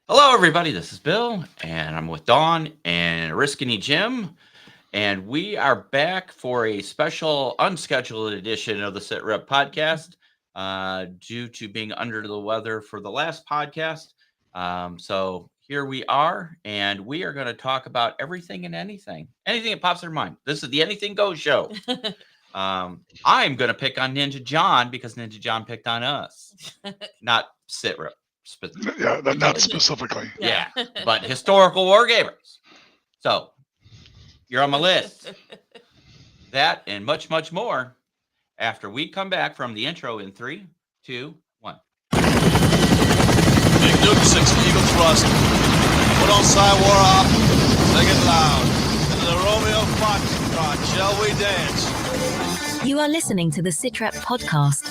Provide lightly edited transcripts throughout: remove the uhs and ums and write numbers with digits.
Hello, everybody. This is Bill, and I'm with Dawn and Risky Jim, and we are back for a special unscheduled edition of the Sit Rep podcast due to being under the weather for the last podcast. So here we are, and we are going to talk about everything and anything that pops in your mind. This is the Anything Goes show. I'm going to pick on Ninja John because Ninja John picked on us, not Sit Rep. Yeah, not specifically. Yeah, but historical war gamers. So you're on my list. That and much, much more after we come back from the intro in 3, 2, 1. Big Duke 6 Eagle Thrust. Put on Cywar off. Sing it loud. Into the Romeo Foxtrot. Shall we dance? You are listening to the SitRep podcast,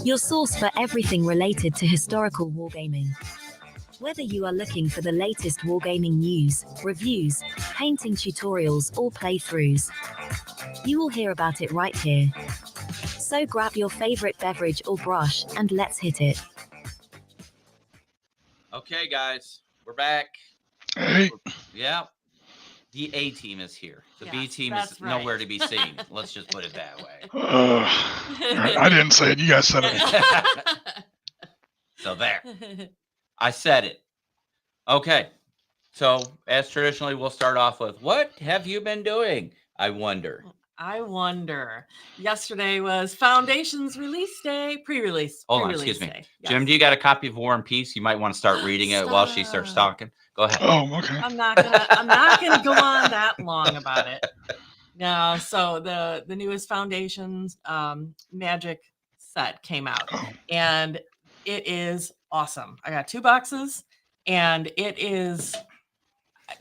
your source for everything related to historical wargaming. Whether you are looking for the latest wargaming news, reviews, painting tutorials, or playthroughs, you will hear about it right here. So grab your favorite beverage or brush and let's hit it. Okay, guys, we're back. Hey, Yeah, the A team is here. The B Yes, team that's is right. nowhere to be seen. Let's just put it that way. I didn't say it. You guys said it. So there. I said it. Okay. So, as traditionally, we'll start off with what have you been doing? I wonder. I wonder. Yesterday was Foundation's release day, pre-release. Hold on, pre-release excuse me. day. Jim, Yes. do you got a copy of War and Peace? You might want to start reading it while she starts Stop. talking. Go ahead. Oh, okay. I'm not gonna go on that long about it. No, so the newest Foundations Magic set came out, Oh, and it is awesome. I got 2 boxes, and it is,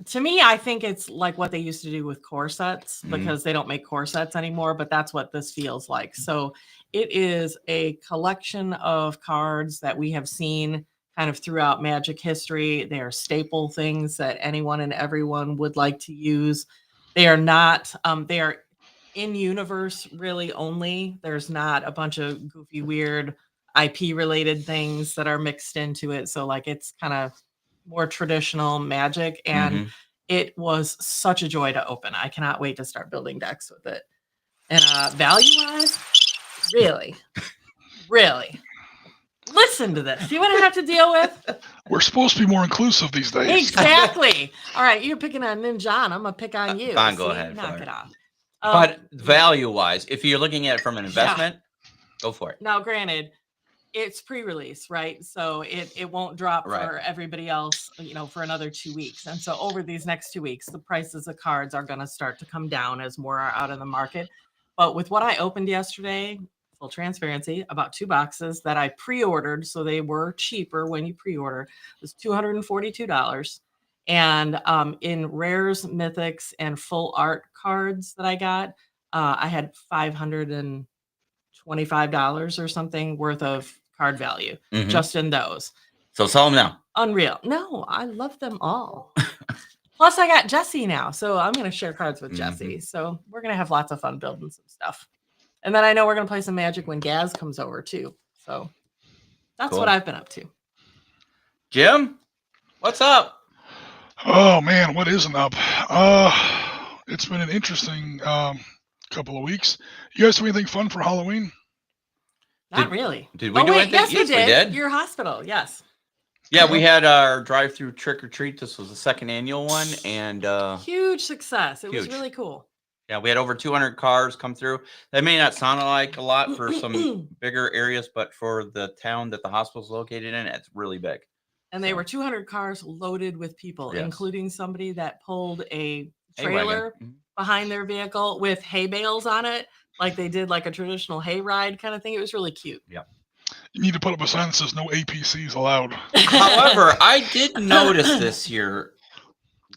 to me, I think it's like what they used to do with core sets Mhm. because they don't make core sets anymore, but that's what this feels like. So it is a collection of cards that we have seen kind of throughout Magic history. They are staple things that anyone and everyone would like to use. They are not, they are in universe really only. There's not a bunch of goofy, weird IP related things that are mixed into it. So like it's kind of more traditional Magic, and Mhm. it was such a joy to open. I cannot wait to start building decks with it. And value wise, really, really. Listen to this. See what I have to deal with? we're supposed to be more inclusive these days. Exactly. All right, you're picking on Ninja. I'm gonna pick on you. Fine, go See? ahead, Knock Fleur. it off. But value-wise, if you're looking at it from an investment, go for it. Now, granted, it's pre-release, right? So it won't drop Right. for everybody else, for another 2 weeks. And so over these next 2 weeks, the prices of cards are going to start to come down as more are out in the market. But with what I opened yesterday, full transparency, about 2 boxes that I pre-ordered, so they were cheaper when you pre-order, it was $242. And in rares, mythics, and full art cards that I got, I had $525 or something worth of card value Mhm. just in those. So sell them now. Unreal. No, I love them all. Plus, I got Jesse now, so I'm going to share cards with Jesse. So we're going to have lots of fun building some stuff. And then I know we're going to play some Magic when Gaz comes over too. So that's Cool. what I've been up to. Jim, what's up? Oh man, what isn't up? It's been an interesting couple of weeks. You guys do anything fun for Halloween? Not Did- really. Did we Oh, do wait, anything? yes, we did. We Your hospital, yes. Yeah, we had our drive-through trick-or-treat. This was the second annual one. And Huge success. It was Huge. really cool. yeah, we had over 200 cars come through. That may not sound like a lot for some bigger areas, but for the town that the hospital's located in, it's really big. And they So- were 200 cars loaded with people, Yes. including somebody that pulled a Hay wagon. trailer Mhm. behind their vehicle with hay bales on it, like they did like a traditional hay ride kind of thing. It was really cute. You need to put up a sign that says no APCs allowed. However, I did notice this year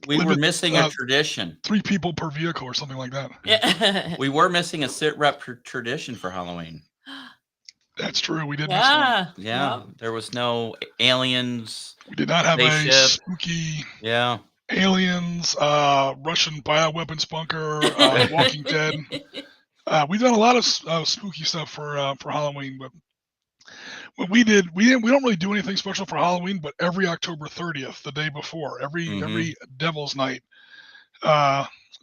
we were Limit, missing a tradition. 3 people per vehicle or something like that. yeah. We were missing a sit rep tradition for Halloween. That's true. We did miss one. Yeah. Yeah, Yep. there was no aliens. We did not have a Spaceship. spooky Yeah, aliens, Russian bioweapons bunker, Walking Dead. We've done a lot of spooky stuff for Halloween, but What we don't really do anything special for Halloween, but every October 30th, the day before, every Devil's Night,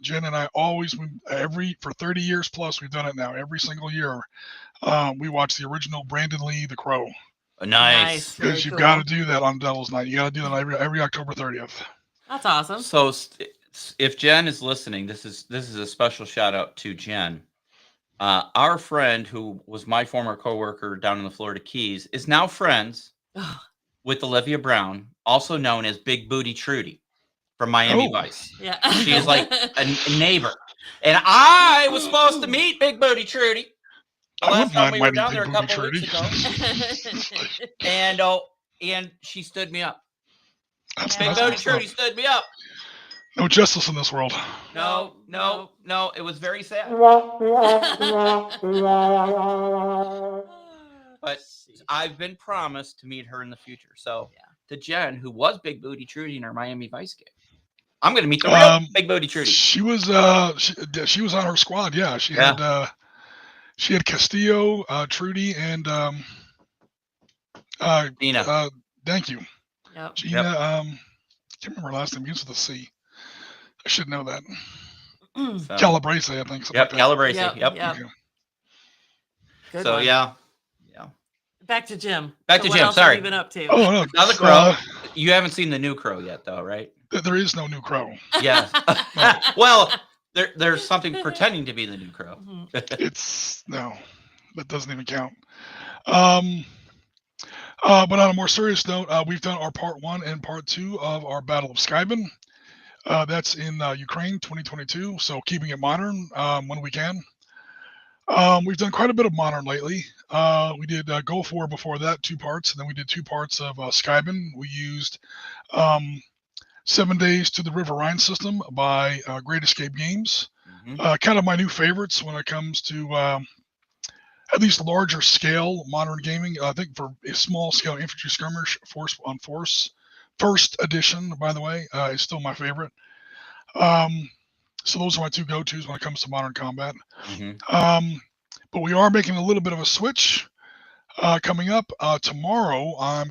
Jen and I always for 30 years plus we've done it now. Every single year, we watch the original Brandon Lee, The Crow. Nice. Very Because you've cool. got to do that on Devil's Night. You got to do that every October 30th. That's awesome. So if Jen is listening, this is a special shout out to Jen. Our friend who was my former coworker down in the Florida Keys is now friends with Olivia Brown, also known as Big Booty Trudy from Miami Vice. Yeah. She is like a neighbor. And I was supposed to meet Big Booty Trudy the I last wouldn't time mind we were meeting down there a Big Booty couple weeks ago. And she stood me up. That's Big that's Booty what's up. Trudy stood me up. No justice in this world. No, it was very sad. But I've been promised to meet her in the future. So to Jen, who was Big Booty Trudy in our Miami Vice game, I'm going to meet the real Big Booty Trudy. She was she was on her squad. Yeah, she had Castillo, Trudy, and Gina. thank you, Yep. Gina. Can't remember her last name. Begins with a C. I should know that. So, Calabrese, I think. yep, Calabrese. Yep, Yep. yep. Okay. Good So one. yeah. Back to Jim. Back to what Jim, else sorry. Have you been up to? Oh no, Another Crow. You haven't seen the new Crow yet, though, right? there is no new Crow. Yes. Well, there's something pretending to be the new Crow. Mhm. That doesn't even count. But on a more serious note, we've done our part 1 and part 2 of our Battle of Skybin. That's in Ukraine 2022, so keeping it modern when we can. We've done quite a bit of modern lately. We did Gulf War before that, 2 parts, and then we did 2 parts of Skybin. We used 7 Days to the River Rhine system by Great Escape Games. Kind of my new favorites when it comes to at least larger scale modern gaming. I think for a small scale infantry skirmish, Force on Force, first edition, by the way, is still my favorite. So those are my 2 go-tos when it comes to modern combat. But we are making a little bit of a switch coming up. Tomorrow, I'm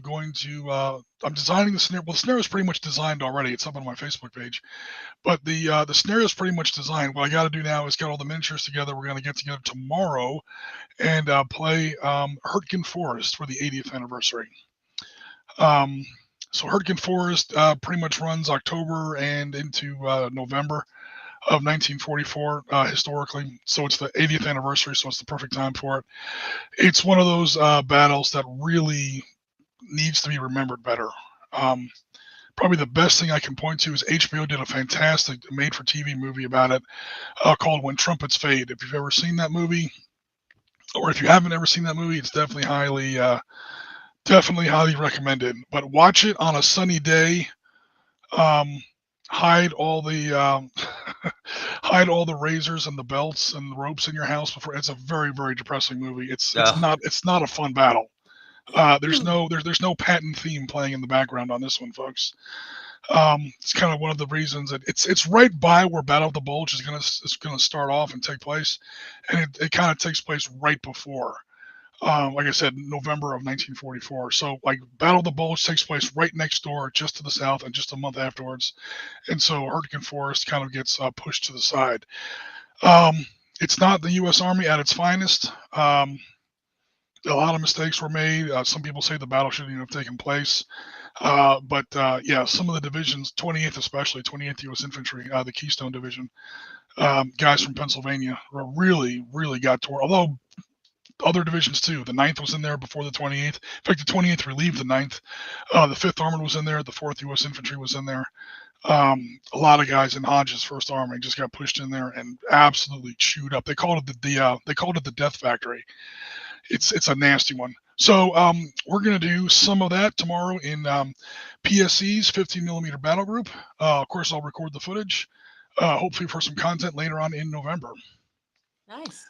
designing the scenario. Well, the scenario is pretty much designed already. It's up on my Facebook page. But the scenario is pretty much designed. What I got to do now is get all the miniatures together. We're going to get together tomorrow and play Hurtgen Forest for the 80th anniversary. So Hurtgen Forest pretty much runs October and into November of 1944 historically. So it's the 80th anniversary, so it's the perfect time for it. It's one of those battles that really needs to be remembered better. Probably the best thing I can point to is HBO did a fantastic made-for-TV movie about it called When Trumpets Fade. If you've ever seen that movie, or if you haven't ever seen that movie, it's definitely highly recommended. But watch it on a sunny day. Hide all the razors and the belts and the ropes in your house before. It's a very, very depressing movie. It's not a fun battle. There's no patent theme playing in the background on this one, folks. It's kind of one of the reasons that it's right by where Battle of the Bulge is gonna start off and take place, and it kind of takes place right before. Like I said, November of 1944. So like Battle of the Bulge takes place right next door, just to the south, and just a month afterwards. And so Hurtgen Forest kind of gets pushed to the side. It's not the U.S. Army at its finest. A lot of mistakes were made. Some people say the battle shouldn't even have taken place. But some of the divisions, 28th especially, 28th U.S. Infantry, the Keystone Division, guys from Pennsylvania really, really got torn. Although other divisions too. The 9th was in there before the 28th. In fact, the 28th relieved the 9th. The 5th Armored was in there. The 4th U.S. Infantry was in there. A lot of guys in Hodges' 1st Army just got pushed in there and absolutely chewed up. They called it the Death Factory. It's a nasty one. So we're going to do some of that tomorrow in PSE's 15mm battle group. Of course, I'll record the footage, hopefully for some content later on in November. Nice.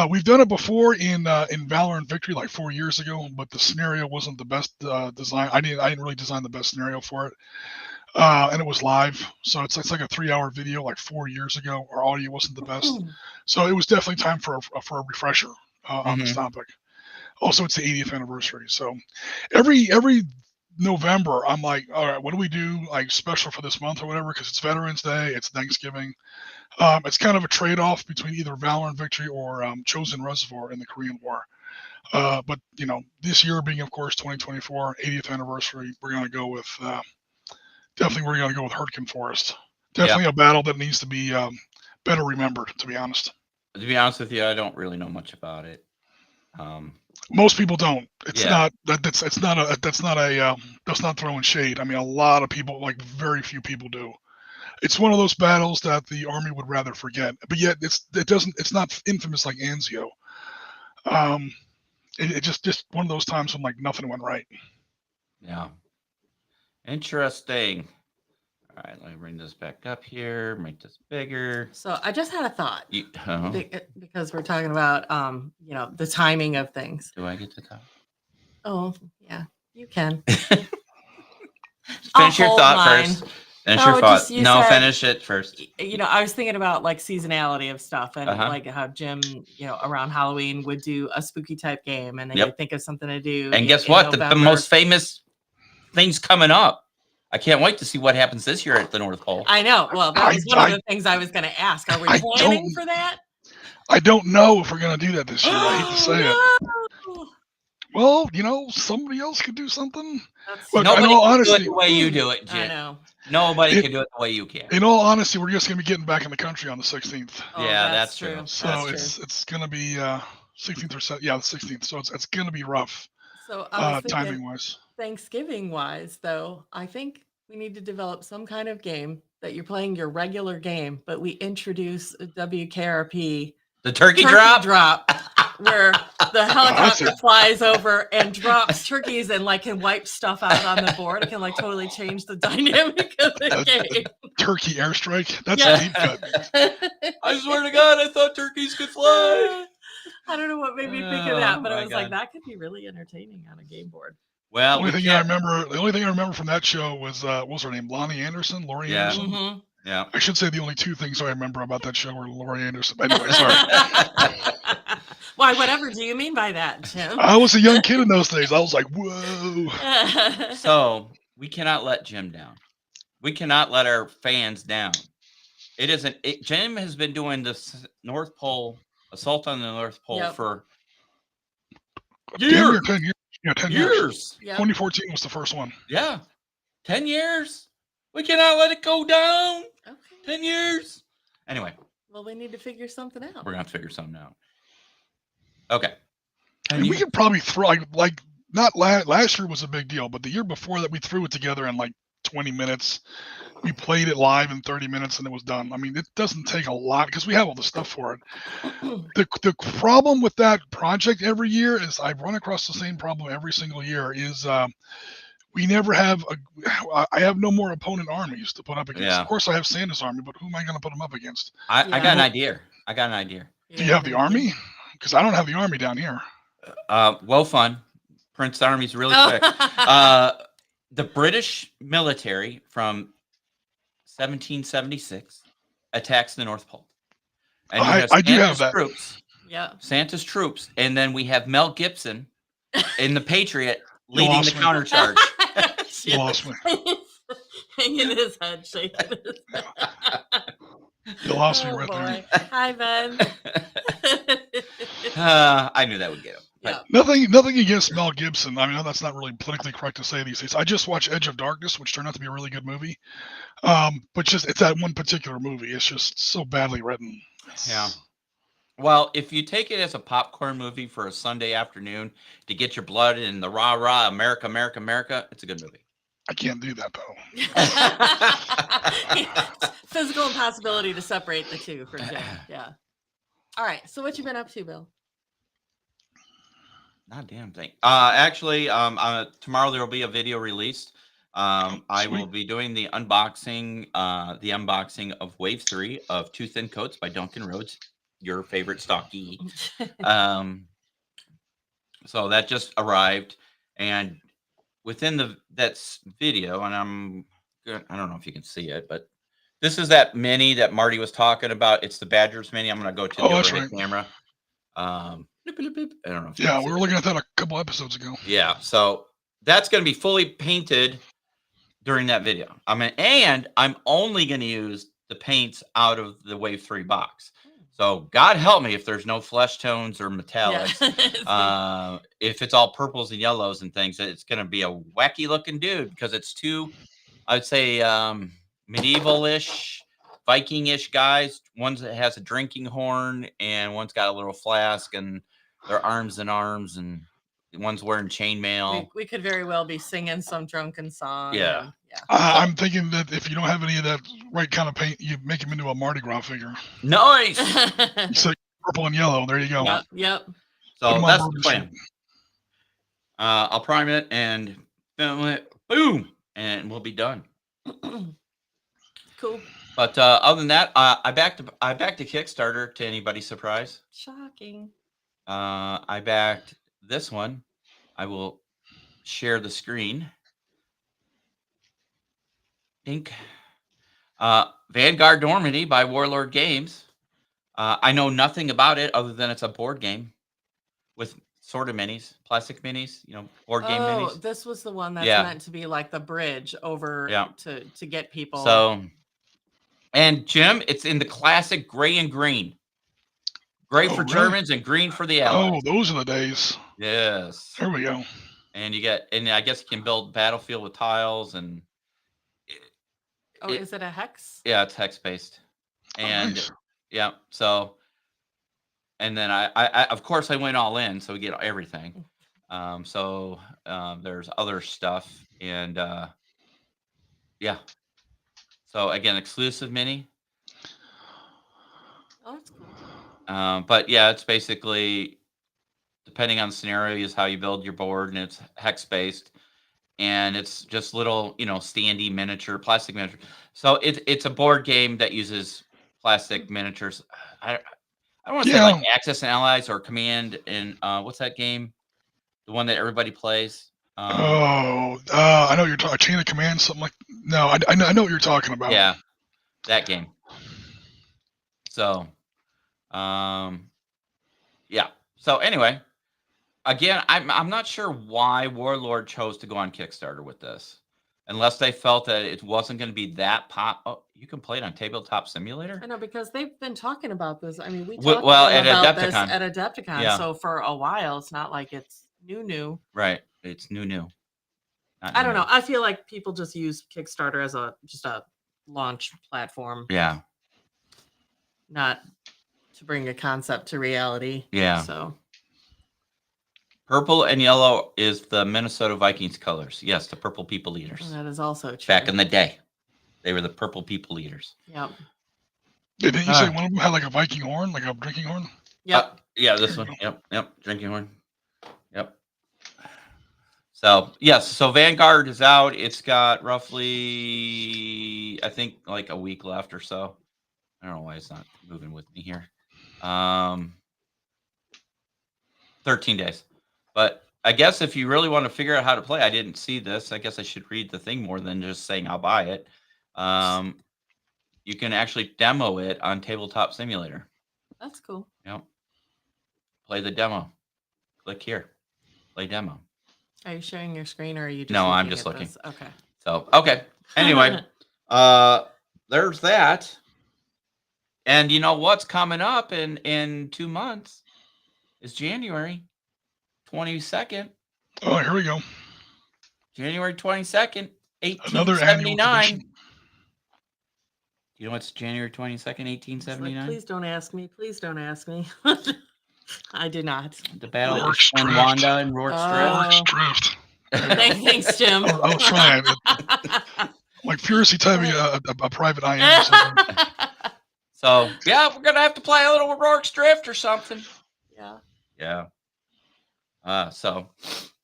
We've done it before in Valor and Victory like 4 years ago, but the scenario wasn't the best design. I didn't really design the best scenario for it, and it was live, so it's like a 3-hour video like 4 years ago. Our audio wasn't the best, so it was definitely time for a refresher on this topic. Also, it's the 80th anniversary. So every November, I'm like, all right, what do we do like special for this month or whatever? Because it's Veterans Day, it's Thanksgiving. It's kind of a trade-off between either Valor and Victory or Chosen Reservoir in the Korean War. But this year being, of course, 2024, 80th anniversary, we're gonna go with Hurtgen Forest. Definitely a battle that needs to be better remembered. To be honest with you, I don't really know much about it. Most people don't. It's Yeah. that's not throwing shade. I mean, a lot of people, like very few people do. It's one of those battles that the Army would rather forget, but yet it's not infamous like Anzio. It's just one of those times when like nothing went right. Yeah. Interesting. All right, let me bring this back up here, make this bigger. So I just had a thought Uh-huh. because we're talking about the timing of things. Do I get to talk? Oh yeah, you can. Finish I'll your hold thought mine. first. Finish No, your thought. just you No, said- finish it first. I was thinking about like seasonality of stuff and Uh-huh. like how Jim, around Halloween would do a spooky type game, and then Yep. you think of something to do. And guess in what? The November. most famous thing's coming up. I can't wait to see what happens this year at the North Pole. I know. Well, that was one of the things I was going to ask. Are we I planning don't- for that? I don't know if we're gonna do that this year. I hate to say it. No! Well, somebody else could do something. That's- Look, Nobody in all can do it honesty, the way you do it, I Jim. know. Nobody It- can do it the way you can. in all honesty, we're just gonna be getting back in the country on the 16th. Oh, Yeah, that's true. So That's true. it's gonna be 16th or the 16th. So it's gonna be rough So I was timing thinking, wise. Thanksgiving wise, though, I think we need to develop some kind of game that you're playing your regular game, but we introduce a WKRP The turkey turkey drop. where the helicopter see. flies over and drops turkeys and like can wipe stuff out on the board. It can like totally change the dynamic of the game. Turkey airstrike. That's Yeah. a deep cut. I swear to God, I thought turkeys could fly. I don't know what made me think of that, but Oh, I my was like, God. that could be really entertaining on a game board. Well, The we only thing I can't. remember, from that show was what was her name? Laurie Anderson. Yeah. Mhm. Yeah. I should say the only two things I remember about that show were Laurie Anderson. Anyway, sorry. Why, whatever do you mean by that, Jim? I was a young kid in those days. I was like, whoa. So we cannot let Jim down. We cannot let our fans down. It isn't. Jim has been doing this North Pole assault on the North Pole Yep. for Damn near years. 10 years. Yeah, 10 years. Years. Yep. 2014 was the first one. Yeah. 10 years. We cannot let it go down. Okay. 10 years. Anyway, Well, we need to figure something out. we're going to figure something out. Okay. I mean, we could probably throw like not last year was a big deal, but the year before that we threw it together in like 20 minutes. We played it live in 30 minutes and it was done. I mean, it doesn't take a lot because we have all the stuff for it. The problem with that project every year is I run across the same problem every single year is we never have I have no more opponent armies to put up against. Yeah. Of course I have Santa's army, but who am I going to put them up against? I got Yeah. an idea. Do you have the army? Because I don't have the army down here. Well, fun. Prince Army's really quick. The British military from 1776 attacks the North Pole. And you I do have Santa's that. troops, Yeah. Santa's troops, and then we have Mel Gibson in the Patriot You leading the lost me. countercharge. You lost me. Hanging his head, shaking his head. You lost me Oh, right there. boy. Hi, Ben. I knew that would get him. Yeah. Nothing against Mel Gibson. I mean, that's not really politically correct to say these days. I just watched Edge of Darkness, which turned out to be a really good movie. But just it's that one particular movie. It's just so badly written. Yeah. Well, if you take it as a popcorn movie for a Sunday afternoon to get your blood in the rah rah America, America, America, it's a good movie. I can't do that though. Physical impossibility to separate the two for Jim. Yeah. All right. So what you been up to, Bill? Not a damn thing. Actually, tomorrow there will be a video released. I will Sweet. be doing the unboxing of Wave 3 of Two Thin Coats by Duncan Rhodes, your favorite stocky. So that just arrived, and within that video, and I don't know if you can see it, but this is that mini that Marty was talking about. It's the Badgers mini. I'm going to go to the Oh, that's overhead right. camera. Bloop, bloop, bloop. I don't know. If you Yeah, can we see were it. looking at that a couple episodes ago. Yeah, so that's going to be fully painted during that video. I mean, and I'm only going to use the paints out of the Wave 3 box. So God help me if there's no flesh tones or metallics. If it's all purples and yellows and things, it's going to be a wacky looking dude because it's two, I'd say, medieval-ish, Viking-ish guys. One's that has a drinking horn and one's got a little flask and their arms and arms, and one's wearing chainmail. we could very well be singing some drunken song. Yeah. and- yeah. I'm thinking that if you don't have any of that right kind of paint, you make him into a Mardi Gras figure. Nice. So purple and yellow. There you go. Yeah. Yep. Put So 'em on that's the Bourbon plan. I'll prime it and film it. Boom, and we'll be done. Cool. But other than that, I backed to Kickstarter. To anybody's surprise, Shocking. I backed this one. I will share the screen. Dink. Vanguard Normandy by Warlord Games. I know nothing about it other than it's a board game with sort of minis, plastic minis, board game Oh, minis. this was the one that's Yeah. meant to be like the bridge over Yeah. to get people. So, and Jim, it's in the classic gray and green. Gray Oh, for really? Germans and green for the Allies. Oh, those are the days. Yes. There we go. And I guess you can build battlefield with tiles and oh, it- is it a hex? yeah, it's hex based. Oh, And nice. yeah, so and then I of course I went all in, so we get everything. So there's other stuff and yeah. So again, exclusive mini. Oh, that's cool. But yeah, it's basically depending on the scenario is how you build your board, and it's hex based, and it's just little standy miniature plastic miniature. So it's a board game that uses plastic miniatures. I don't want to say like Axis and Allies or Command and what's that game? The one that everybody plays. I know you're talking Chain of Command, something like. No, I know what you're talking about. Yeah, that game. So, yeah. So anyway, again, I'm not sure why Warlord chose to go on Kickstarter with this, unless they felt that it wasn't going to be that pop. Oh, you can play it on Tabletop Simulator. I know because they've been talking about this. I mean, we Well, talked well, to them at about this Adepticon. at Adepticon. Yeah. So for a while, it's not like it's new. Right. It's new. Not I don't new. know. I feel like people just use Kickstarter as just a launch platform, Yeah. not to bring a concept to reality. Yeah. So Purple and yellow is the Minnesota Vikings colors. Yes, the Purple People Eaters. that is also true. Back in the day, they were the Purple People Eaters. Yep. Didn't you say one of them had like a Viking horn, like a drinking horn? Yep. Yeah, this one. Yep. Drinking horn. Yep. So yes, so Vanguard is out. It's got roughly, I think, like a week left or so. I don't know why it's not moving with me here. 13 days. But I guess if you really want to figure out how to play, I didn't see this. I guess I should read the thing more than just saying I'll buy it. You can actually demo it on Tabletop Simulator. That's cool. Yep. Play the demo. Click here. Play demo. Are you sharing your screen or are you just No, I'm looking just at looking. this? Okay. So, okay. Anyway, there's that. And you know what's coming up in 2 months is January 22nd. Oh, here we go. January 22nd, Another annual 1879. tradition. You know what's January 22nd, It's like, 1879? please don't ask me. Please don't ask me. I do not. The Battle of Rorke's Drift. Rwanda and Rorke's Rorke's Drift. Thanks, Jim. I was trying. Like furiously typing a private IM or something. So, yeah, we're going to have to play a little Rorke's Drift or something. Yeah. Yeah. So,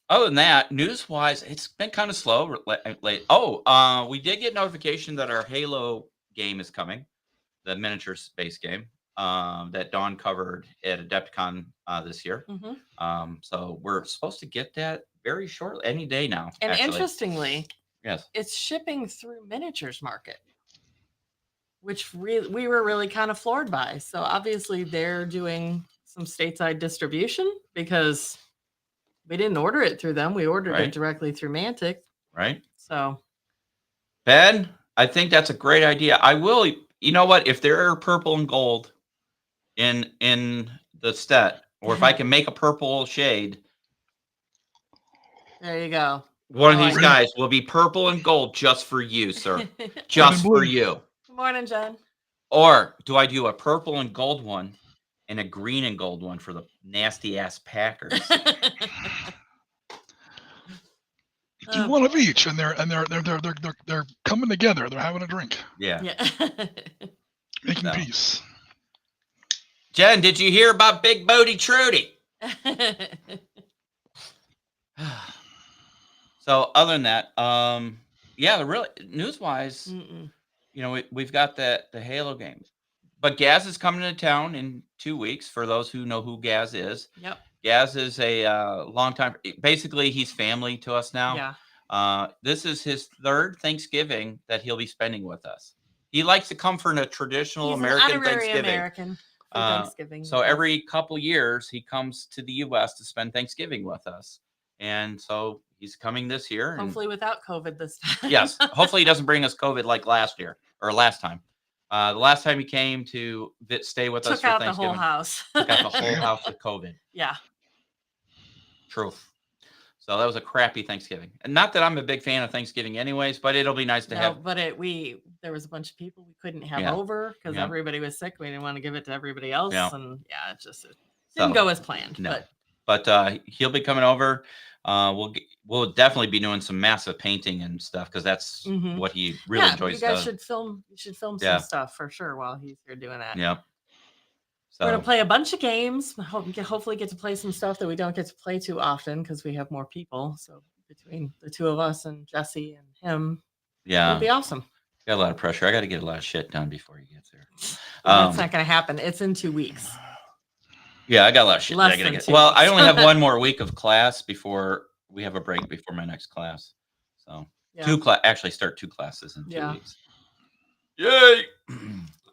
other than that, news-wise, it's been kind of slow late. Oh, we did get notification that our Halo game is coming, the miniature space game that Dawn covered at Adepticon this year. Mhm. So we're supposed to get that very shortly, any day now. And actually. interestingly, Yes. it's shipping through Miniatures Market, which we were really kind of floored by. So obviously they're doing some stateside distribution because we didn't order it through them. We ordered Right. it directly through Mantic. Right. So Ben, I think that's a great idea. I will. You know what? If there are purple and gold in the set, or if I can make a purple shade, there you go. one of I these like guys will be purple and gold just for you, sir. it. Just blue. for you. Good morning, Jen. Or do I do a purple and gold one and a green and gold one for the nasty ass Packers? Do one of each, and they're coming together. They're having a drink, Yeah. Yeah. making No. peace. Jen, did you hear about Big Booty Trudy? So other than that, yeah, the really news wise, Mm-mm. you know, we've got the Halo games, but Gaz is coming to town in 2 weeks. For those who know who Gaz is, Yep. Gaz is a long time. Basically, he's family to us now. Yeah. This is his third Thanksgiving that he'll be spending with us. He likes to come for a traditional He's American an honorary Thanksgiving. American for Thanksgiving. So every couple years he comes to the U.S. to spend Thanksgiving with us, and so he's coming this year. And hopefully without COVID this time. yes, hopefully he doesn't bring us COVID like last year or last time. The last time he came to stay with us Took for out the whole Thanksgiving, house. took out the whole house with COVID. Yeah. Truth. So that was a crappy Thanksgiving, and not that I'm a big fan of Thanksgiving, anyways. But it'll be nice to No, have. but there was a bunch of people we couldn't have Yeah. over because Yeah. everybody was sick. We didn't want to give it to everybody else, Yeah. and yeah, it just So, didn't go as planned. no. But But he'll be coming over. We'll definitely be doing some massive painting and stuff because that's Mhm. what he really yeah, enjoys. you guys doing. should film. You should film Yeah. some stuff for sure while he's here doing that. Yep. We're So gonna play a bunch of games. Hopefully get to play some stuff that we don't get to play too often because we have more people. So between the two of us and Jesse and him, yeah, it'll be awesome. got a lot of pressure. I got to get a lot of shit done before he gets there. Well, that's not gonna happen. It's in 2 weeks. Yeah, I got a lot of shit. Less I gotta than get. 2 Well, I weeks. only have one more week of class before we have a break before my next class. So Yeah. actually start 2 classes in 2 Yeah. weeks. Yay!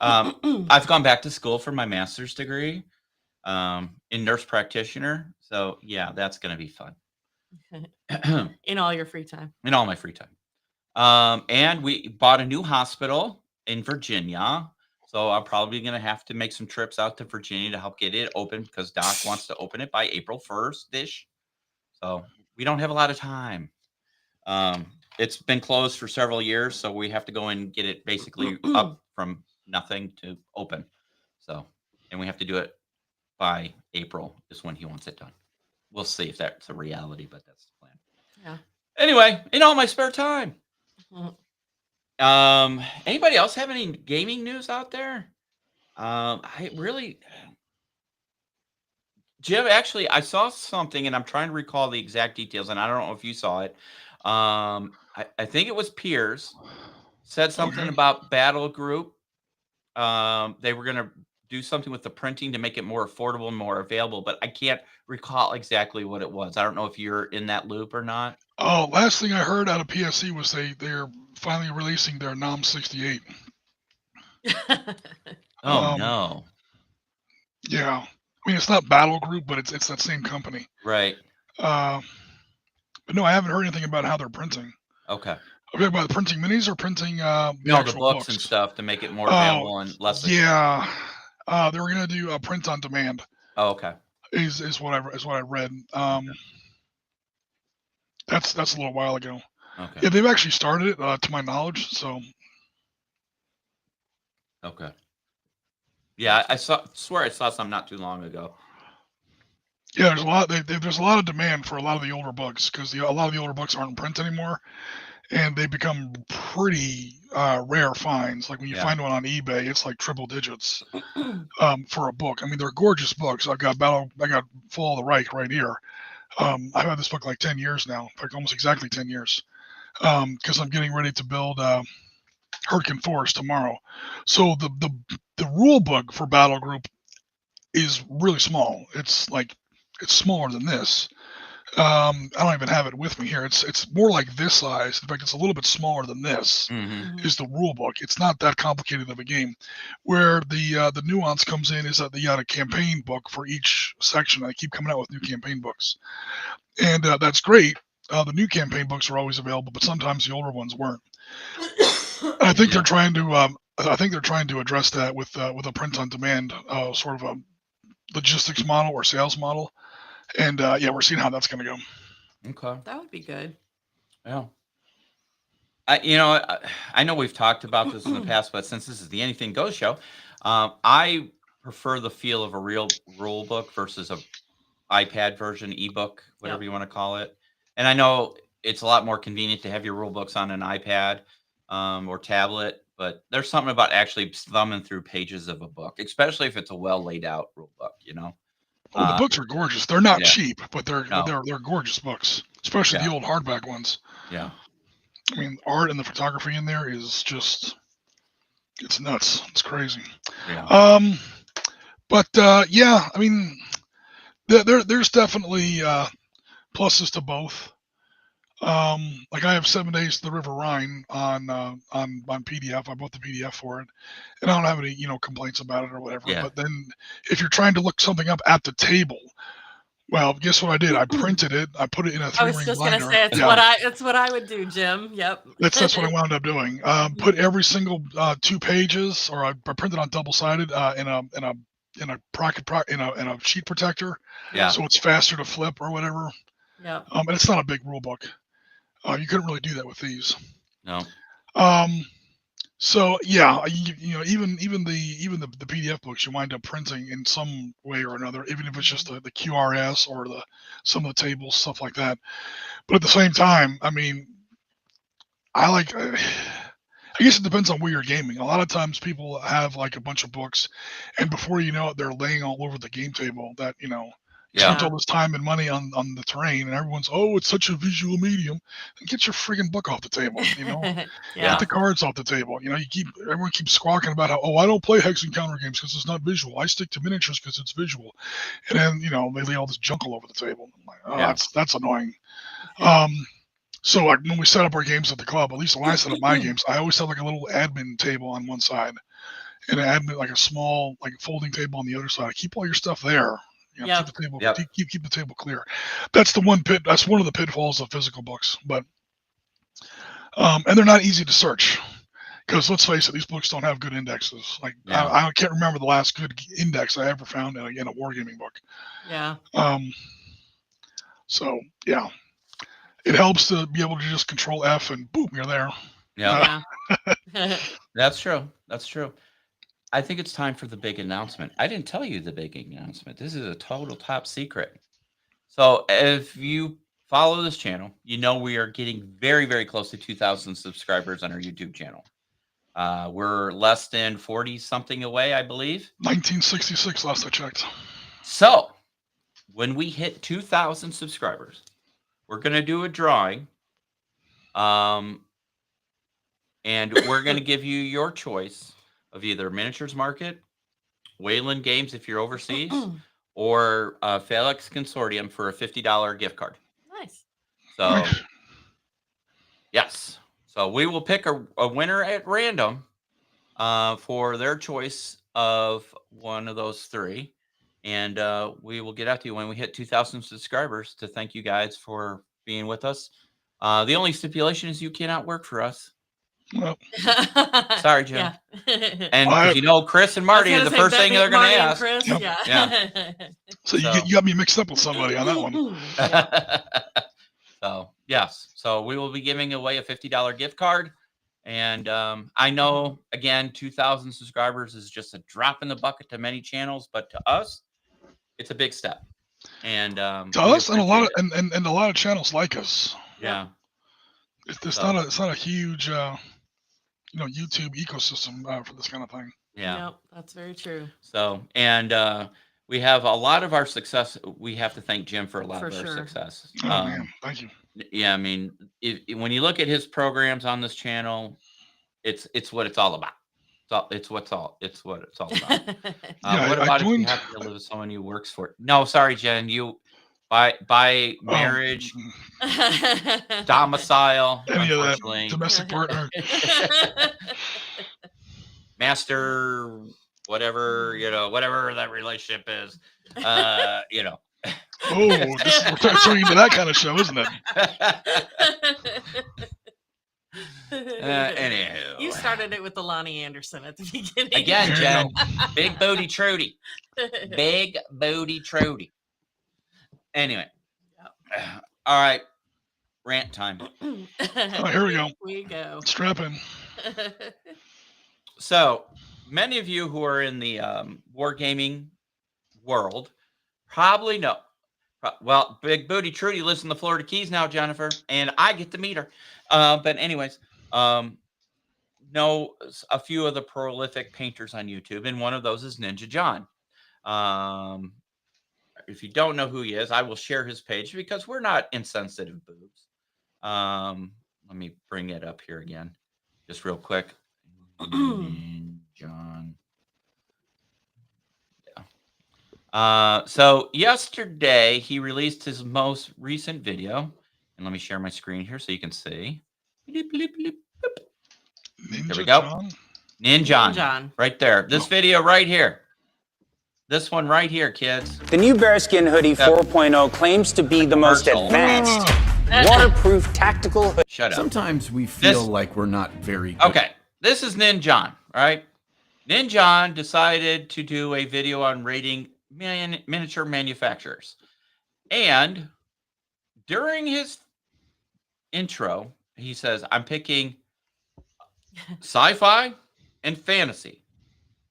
I've gone back to school for my master's degree in nurse practitioner. So yeah, that's gonna be fun. In all your free time. In all my free time. And we bought a new hospital in Virginia. So I'm probably going to have to make some trips out to Virginia to help get it open because Doc wants to open it by April 1st-ish. So we don't have a lot of time. It's been closed for several years, so we have to go and get it basically up from nothing to open. So, and we have to do it by April is when he wants it done. We'll see if that's a reality, but that's the plan. Yeah. Anyway, in all my spare time. Mhm. Anybody else have any gaming news out there? I really, Jim, actually, I saw something and I'm trying to recall the exact details, and I don't know if you saw it. I think it was Piers said something Okay. about Battle Group. They were going to do something with the printing to make it more affordable and more available, but I can't recall exactly what it was. I don't know if you're in that loop or not. Oh, last thing I heard out of PSC was they're finally releasing their NOM 68. Oh, Um, no. Yeah, I mean it's not Battle Group, but it's that same company. Right. But no, I haven't heard anything about how they're printing. Okay. Are you talking about printing minis or printing No, the actual books and stuff to make it more available and less. Yeah, they were gonna do a print on demand. Oh, okay. Is what I read. That's a little while ago. Okay. Yeah, they've actually started it to my knowledge. So Okay. Yeah, swear I saw some not too long ago. yeah, there's a lot. There's a lot of demand for a lot of the older books because a lot of the older books aren't in print anymore, and they become pretty rare finds. Like when you Yeah. find one on eBay, it's like triple digits for a book. I mean, they're gorgeous books. I got Fall of the Reich right here. I've had this book like 10 years now. In fact, almost exactly 10 years. Because I'm getting ready to build Hurricane Forest tomorrow. So the rule book for Battle Group is really small. It's smaller than this. I don't even have it with me here. It's more like this size. In fact, it's a little bit smaller than this. Mm-hmm. Is the rule book. It's not that complicated of a game. Where the nuance comes in is that they got a campaign book for each section. They keep coming out with new campaign books, and that's great. The new campaign books are always available, but sometimes the older ones weren't. I think they're trying to. I think they're trying to address that with a print on demand sort of a logistics model or sales model, and yeah, we're seeing how that's going to go. Okay. That would be good. Yeah. I know we've talked about this in the past, but since this is the Anything Goes show, I prefer the feel of a real rule book versus a iPad version, ebook, whatever you want to call it. And I know it's a lot more convenient to have your rule books on an iPad or tablet, but there's something about actually thumbing through pages of a book, especially if it's a well laid out rule book. Oh, the books are gorgeous. They're not yeah. cheap, but they're No. they're gorgeous books, especially the old hardback ones. Yeah. I mean, art and the photography in there is just, it's nuts. It's crazy. Yeah. But yeah, I mean, there's definitely pluses to both. Like I have 7 Days to the River Rhine on PDF. I bought the PDF for it, and I don't have any complaints about it or whatever. Yeah. But then if you're trying to look something up at the table, well, guess what I did? I printed it. I put it in a 3-ring binder. I was just gonna say it's what I would do, Jim. Yep. That's what I wound up doing. Put every single 2 pages, or I printed on double-sided in a sheet protector. Yeah. So it's faster to flip or whatever. Yeah. And it's not a big rule book. You couldn't really do that with these. No. So yeah, even the PDF books you wind up printing in some way or another, even if it's just the QRS or some of the tables, stuff like that. But at the same time, I mean, I guess it depends on where you're gaming. A lot of times people have like a bunch of books, and before you know it, they're laying all over the game table that spent all this time and money on the terrain, and everyone's, oh, it's such a visual medium. And get your friggin' book off the table, Get the cards off the table. Everyone keeps squawking about how, I don't play hex encounter games because it's not visual. I stick to miniatures because it's visual. And then they lay all this junk all over the table. I'm like, oh, that's annoying. So like when we set up our games at the club, at least when I set up my games, I always have like a little admin table on one side and an admin, like a small like folding table on the other side. Keep all your stuff there. Keep the table keep the table clear. That's the one that's one of the pitfalls of physical books. But and they're not easy to search because let's face it, these books don't have good indexes. Like I can't remember the last good index I ever found in a wargaming book. Yeah. So yeah. It helps to be able to just control F and boom, you're there. Yeah. That's true. That's true. I think it's time for the big announcement. I didn't tell you the big announcement. This is a total top secret. So if you follow this channel, we are getting very, very close to 2,000 subscribers on our YouTube channel. We're less than 40 something away, I believe. 1966 last I checked. So when we hit 2,000 subscribers, we're going to do a drawing. And we're going to give you your choice of either Miniatures Market, Wayland Games if you're overseas, or Felix Consortium for a $50 gift card. Nice. So, yes. So we will pick a winner at random for their choice of one of those three. And we will get out to you when we hit 2,000 subscribers to thank you guys for being with us. The only stipulation is you cannot work for us. Well, sorry, Jim. Yeah. And Chris and Marty are the first thing they're going to ask. Chris, Yeah. So you got me mixed up with somebody on that one. So yes. So we will be giving away a $50 gift card. And I know, again, 2,000 subscribers is just a drop in the bucket to many channels, but to us, it's a big step. And to us and a lot of and a lot of channels like us. Yeah. It's not a huge YouTube ecosystem for this kind of thing. Yeah. Yep, that's very true. So, and we have a lot of our success. We have to thank Jim for a lot of our success. Oh man, thank you. Yeah, I mean, when you look at his programs on this channel, it's what it's all about. It's what it's all about. What about if you happen to live with someone who works for? No, sorry, Jen. by marriage, domicile, Any of that unfortunately, domestic partner. master, whatever, whatever that relationship is, you know. Oh, we're turning into that kind of show, isn't it? Anywho, You started it with the Lonnie Anderson at the beginning. again, There you Jen, go. big booty Trudy, big booty Trudy. Anyway, all right, rant time. Oh, here we go. We go. Strap in. So many of you who are in the wargaming world probably know. Well, Big Booty Trudy lives in the Florida Keys now, Jennifer, and I get to meet her. But anyways, know a few of the prolific painters on YouTube, and one of those is Ninja John. If you don't know who he is, I will share his page because we're not insensitive boobs. Let me bring it up here again, just real quick. John. Yeah. So yesterday he released his most recent video, and let me share my screen here so you can see. Bleep, bleep, bleep, boop. Ninja we go. John. Ninja John. right there. This video right here. This one right here, kids. The new Bearskin Hoodie 4.0 claims to be the most Commercial. advanced, waterproof tactical hoodie. Shut up. Sometimes we feel This- like we're not very good. Okay, this is Ninjon, right? Ninjon decided to do a video on rating miniature manufacturers. And during his intro, he says, I'm picking sci-fi and fantasy.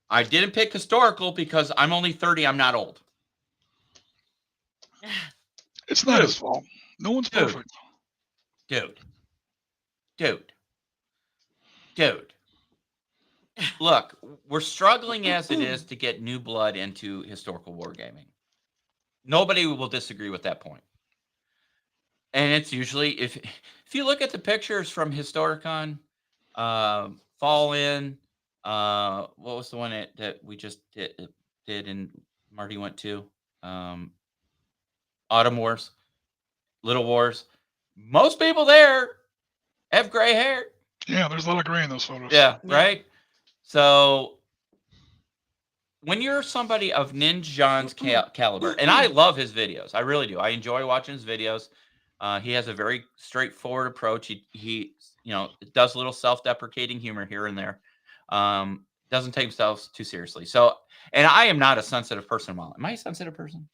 I didn't pick historical because I'm only 30. I'm not old. It's not his fault. No one's Dude. perfect. Dude. Look, we're struggling as it is to get new blood into historical wargaming. Nobody will disagree with that point. And it's usually, if you look at the pictures from Historicon, Fall In, what was the one that we just did and Marty went to? Autumn Wars, Little Wars. Most people there have gray hair. Yeah, there's a lot of gray in those photos. Yeah, right? So when you're somebody of Ninja's caliber, and I love his videos, I really do. I enjoy watching his videos. He has a very straightforward approach. He does a little self-deprecating humor here and there. Doesn't take himself too seriously. So, and I am not a sensitive person. Am I a sensitive person?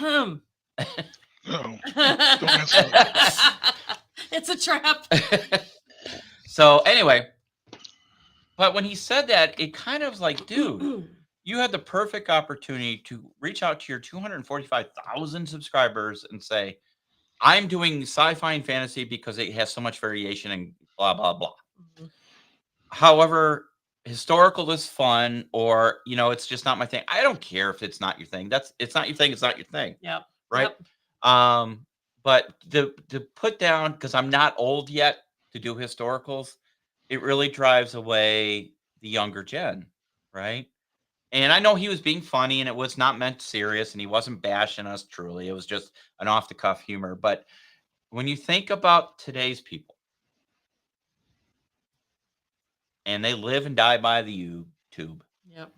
No. Don't answer It's a trap. So anyway, but when he said that, it kind of was like, dude, you had the perfect opportunity to reach out to your 245,000 subscribers and say, I'm doing sci-fi and fantasy because it has so much variation and blah, blah, blah. Mhm. However, historical is fun, or, it's just not my thing. I don't care if it's not your thing. It's not your thing. It's not your thing. Yep. Right. Yep. But to put down, because I'm not old yet to do historicals, it really drives away the younger gen. Right. And I know he was being funny and it was not meant serious and he wasn't bashing us truly. It was just an off the cuff humor. But when you think about today's people and they live and die by the YouTube, Yep.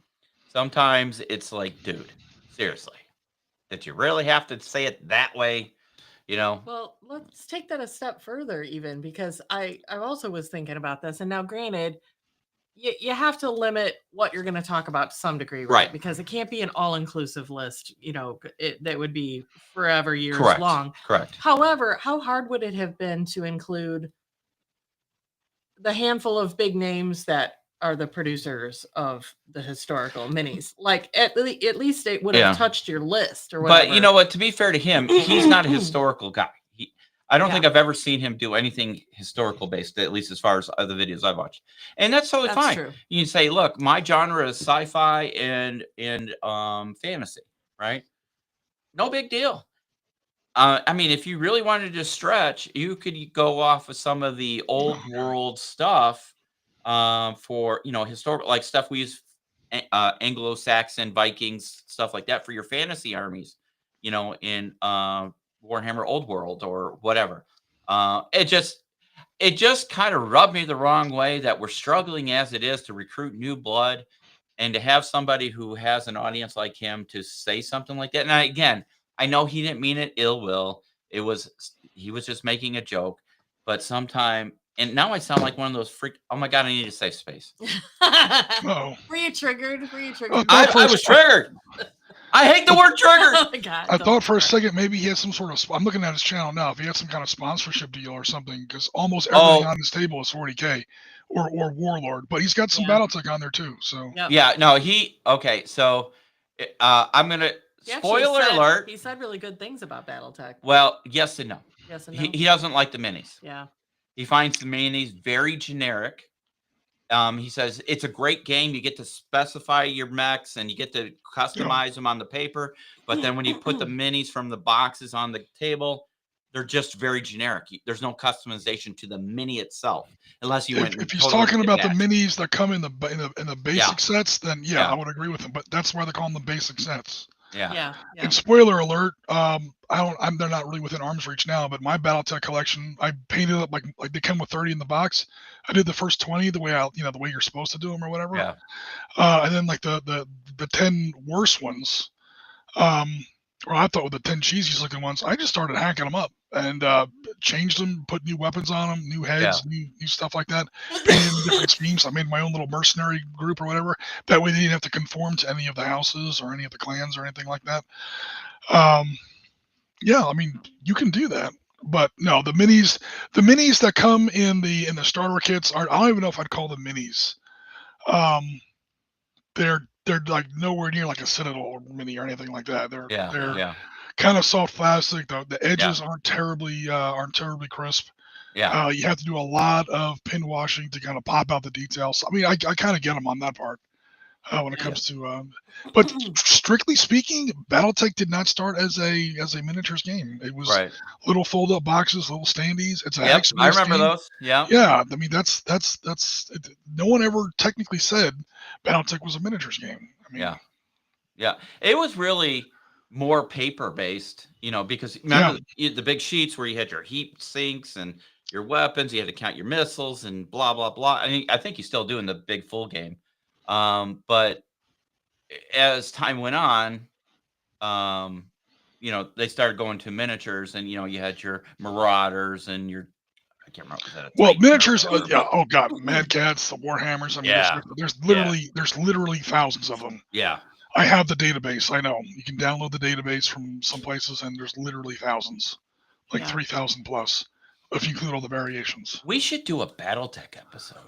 sometimes it's like, dude, seriously, did you really have to say it that way? Well, let's take that a step further, even because I also was thinking about this. And now, granted, you have to limit what you're going to talk about to some degree, right? Right. Because it can't be an all-inclusive list, that would be forever years Correct. long. Correct. However, how hard would it have been to include the handful of big names that are the producers of the historical minis? Like at least it would have Yeah. touched your list or whatever. But you know what? To be fair to him, he's not a historical guy. I don't think I've ever seen him do anything historical based, at least as far as other videos I've watched. And that's totally That's fine. true. You can say, look, my genre is sci-fi and fantasy, right? No big deal. I mean, if you really wanted to stretch, you could go off of some of the old world stuff for, historical, like stuff we use, Anglo-Saxon, Vikings, stuff like that for your fantasy armies. in Warhammer Old World or whatever. It just kind of rubbed me the wrong way that we're struggling as it is to recruit new blood, and to have somebody who has an audience like him to say something like that. And I know he didn't mean it ill will. He was just making a joke. But sometime, and now I sound like one of those freak. Oh my God, I need a safe space. Oh, Were you triggered? I was triggered. I hate the word triggered. Oh my God, I don't thought for a start. second maybe he had some sort of. I'm looking at his channel now. If he had some kind of sponsorship deal or something, because almost everything on his table is 40K or Warlord, but he's got some Yeah. BattleTech on there too. So Yep. Yeah, no, okay. So I'm gonna He actually spoiler said- alert. He said really good things about BattleTech. Well, yes and no. Yes and no. He doesn't like the minis. Yeah. He finds the minis very generic. He says it's a great game. You get to specify your mechs and you get to customize them on the paper. But then when you put the minis from the boxes on the table, they're just very generic. There's no customization to the mini itself, unless you went. if he's totally talking about the detached. minis that come in the basic sets, then Yeah. I would agree with him. But that's why they call them the basic sets. Yeah. Yeah. And spoiler alert, they're not really within arm's reach now, but my BattleTech collection, I painted up like they come with 30 in the box. I did the first 20 the way the way you're supposed to do them or whatever. Yeah. And then like the 10 worst ones, or I thought with the 10 cheesiest looking ones, I just started hacking them up and changed them, put new weapons on them, new heads, new stuff like that. Painted them different schemes. I made my own little mercenary group or whatever. That way they didn't have to conform to any of the houses or any of the clans or anything like that. Yeah, I mean, you can do that. But no, the minis that come in the starter kits I don't even know if I'd call them minis. They're like nowhere near like a Citadel mini or anything like that. They're kind of soft plastic. The edges aren't terribly crisp. Yeah. You have to do a lot of pin washing to kind of pop out the details. I mean, I kind of get them on that part when it comes to. But strictly speaking, BattleTech did not start as a miniatures game. It was little fold up boxes, little standees. It's a hex. I remember those. Yeah. Yeah. I mean, that's no one ever technically said BattleTech was a miniatures game. I mean, yeah. It was really more paper based, because remember the big sheets where you had your heat sinks and your weapons, you had to count your missiles and blah blah blah. I think you're still doing the big full game, but as time went on, they started going to miniatures, and you had your Marauders and your I can't remember. Was that a Titan miniatures. or Oh God, Mad Cats, the Warhammers. I mean, there's literally thousands of them. Yeah. I have the database. I know you can download the database from some places, and there's literally thousands, like 3,000 plus, if you include all the variations. We should do a BattleTech episode.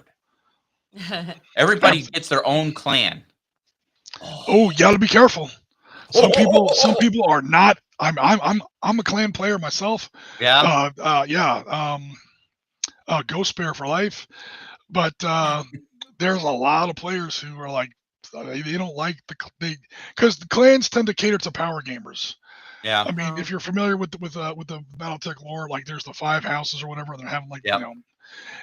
Everybody gets their own clan. Oh, you gotta be careful. Some people are not. I'm a clan player myself. Yeah. Ghost Bear for life, but there's a lot of players who are like they don't like because the clans tend to cater to power gamers. Yeah. I mean, if you're familiar with the BattleTech lore, like there's the 5 houses or whatever, they're having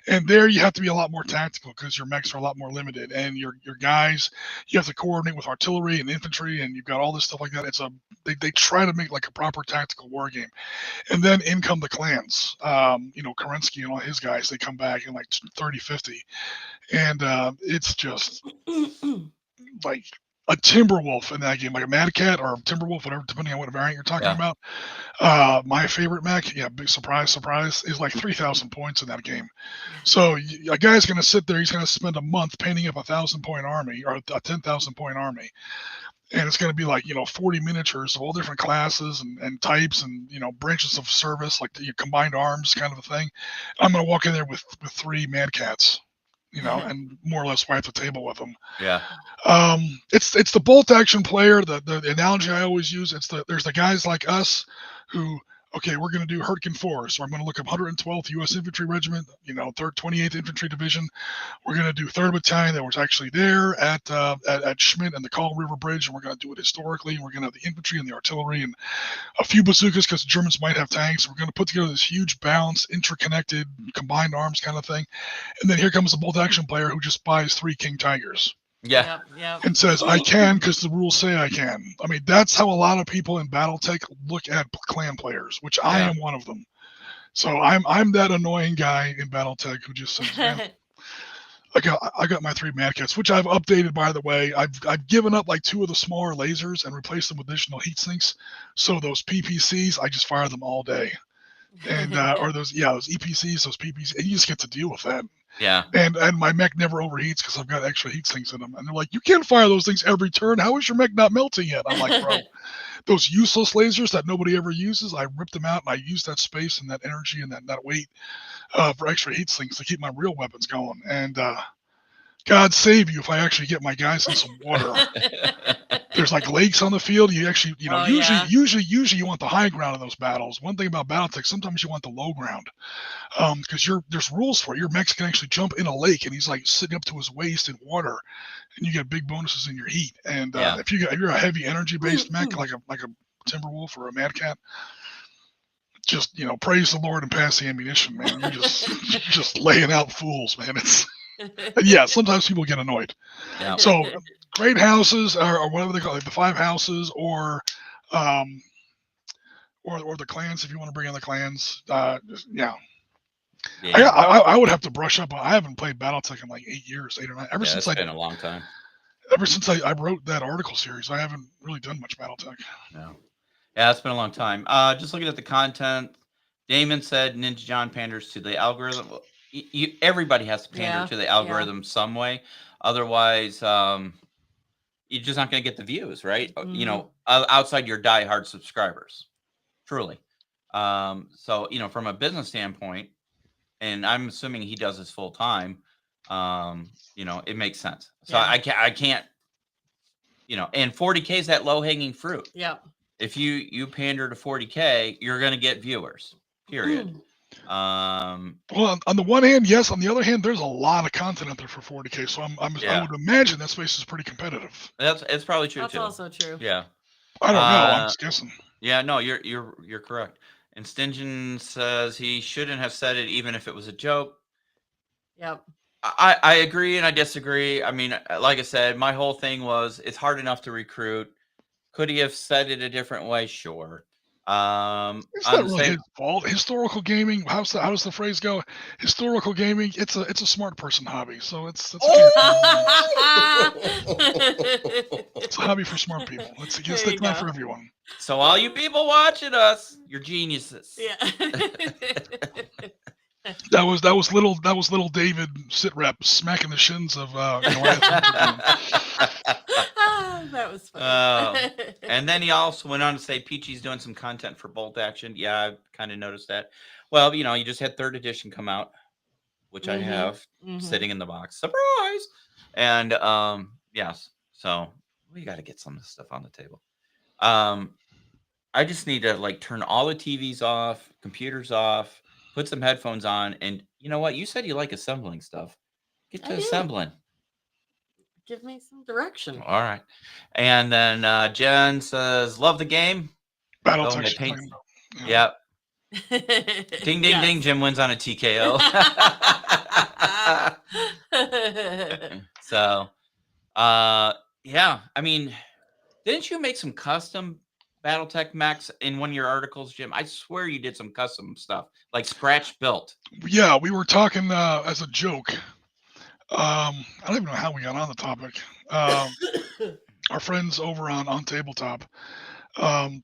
and there you have to be a lot more tactical because your mechs are a lot more limited, and your guys, you have to coordinate with artillery and infantry, and you've got all this stuff like that. They try to make like a proper tactical war game, and then in come the clans. Kerensky and all his guys, they come back in like 30-50, and it's just like a Timberwolf in that game, like a Mad Cat or a Timberwolf, whatever, depending on what variant you're talking about. My favorite mech, big surprise, is like 3,000 points in that game. So a guy's going to sit there, he's going to spend a month painting up 1,000-point army or a 10,000-point army. And it's going to be like, 40 miniatures of all different classes and types and, branches of service, like combined arms kind of a thing. I'm going to walk in there with 3 Mad Cats. And more or less wipe the table with them. Yeah. It's the bolt action player. The analogy I always use. There's the guys like us who, okay, we're going to do Hurtgen Force, or I'm going to look up 112th U.S. Infantry Regiment, 3rd 28th Infantry Division. We're going to do 3rd Battalion that was actually there at Schmidt and the Call River Bridge, and we're going to do it historically. And we're going to have the infantry and the artillery and a few bazookas because the Germans might have tanks. We're going to put together this huge, balanced, interconnected, combined arms kind of thing. And then here comes the bolt action player who just buys 3 King Tigers. Yeah. Yep. and says I can because the rules say I can. I mean, that's how a lot of people in BattleTech look at clan players, which I Yeah. am one of them. So I'm that annoying guy in BattleTech who just says, man, I got my 3 Mad Cats, which I've updated, by the way. I've given up like 2 of the smaller lasers and replaced them with additional heat sinks. So those PPCs, I just fire them all day, and or those EPCs, those PPCs, and you just get to deal with that. Yeah. And my mech never overheats because I've got extra heat sinks in them. And they're like, you can't fire those things every turn. How is your mech not melting yet? I'm like, bro, those useless lasers that nobody ever uses, I ripped them out and I used that space and that energy and that weight for extra heat sinks to keep my real weapons going. And God save you if I actually get my guys in some water. There's like lakes on the field. You actually, usually you want the high ground in those battles. One thing about BattleTech, sometimes you want the low ground, because there's rules for it. Your mech can actually jump in a lake, and he's like sitting up to his waist in water, and you get big bonuses in your heat. And if you're a heavy energy based mech like a Timberwolf or a Mad Cat, just praise the Lord and pass the ammunition, man. You're just laying out fools, man. It's yeah. Sometimes people get annoyed. Yeah. So great houses or whatever they call it, the 5 houses or the clans if you want to bring in the clans. Yeah. I would have to brush up. I haven't played BattleTech in like 8 years, 8 or 9. It's been a long time. Ever since I wrote that article series, I haven't really done much BattleTech. No. Yeah, it's been a long time. Just looking at the content, Damon said Ninja John panders to the algorithm. Everybody has to pander to the algorithm some way. Otherwise, you're just not going to get the views, right? Mm-hmm. Outside your diehard subscribers, truly. So, from a business standpoint, and I'm assuming he does this full time, it makes sense. So I can't, and 40K is that low hanging fruit. Yeah. If you pander to 40K, you're going to get viewers, period. Well, on the one hand, yes. On the other hand, there's a lot of content out there for 40K. So I would imagine that space is pretty competitive. It's probably true That's too. also true. Yeah. I don't know. I'm just guessing. Yeah, no, you're correct. And Stingen says he shouldn't have said it even if it was a joke. Yep. I agree and I disagree. I mean, like I said, my whole thing was it's hard enough to recruit. Could he have said it a different way? Sure. It's not really his fault. Historical gaming. How does the phrase go? Historical gaming. It's a smart person hobby. So it's a hobby for smart people. It's not for everyone. So all you people watching us, you're geniuses. Yeah. That was little David Sitrep smacking the shins of Goliath. That was funny. And then he also went on to say Peachy's doing some content for Bolt Action. Yeah, I've kind of noticed that. Well, you just had 3rd edition come out, which I have sitting in the box. Surprise! And yes, so we got to get some of this stuff on the table. I just need to turn all the TVs off, computers off, put some headphones on, and you know what? You said you like assembling stuff. Get to assembling. Give me some direction. All right. And then Jen says, love the game. BattleTech. Yep. Ding, ding, ding. Jim wins on a TKO. So, yeah. I mean, didn't you make some custom BattleTech mechs in one of your articles, Jim? I swear you did some custom stuff, like scratch built. Yeah, we were talking as a joke. I don't even know how we got on the topic. Our friends over on Tabletop,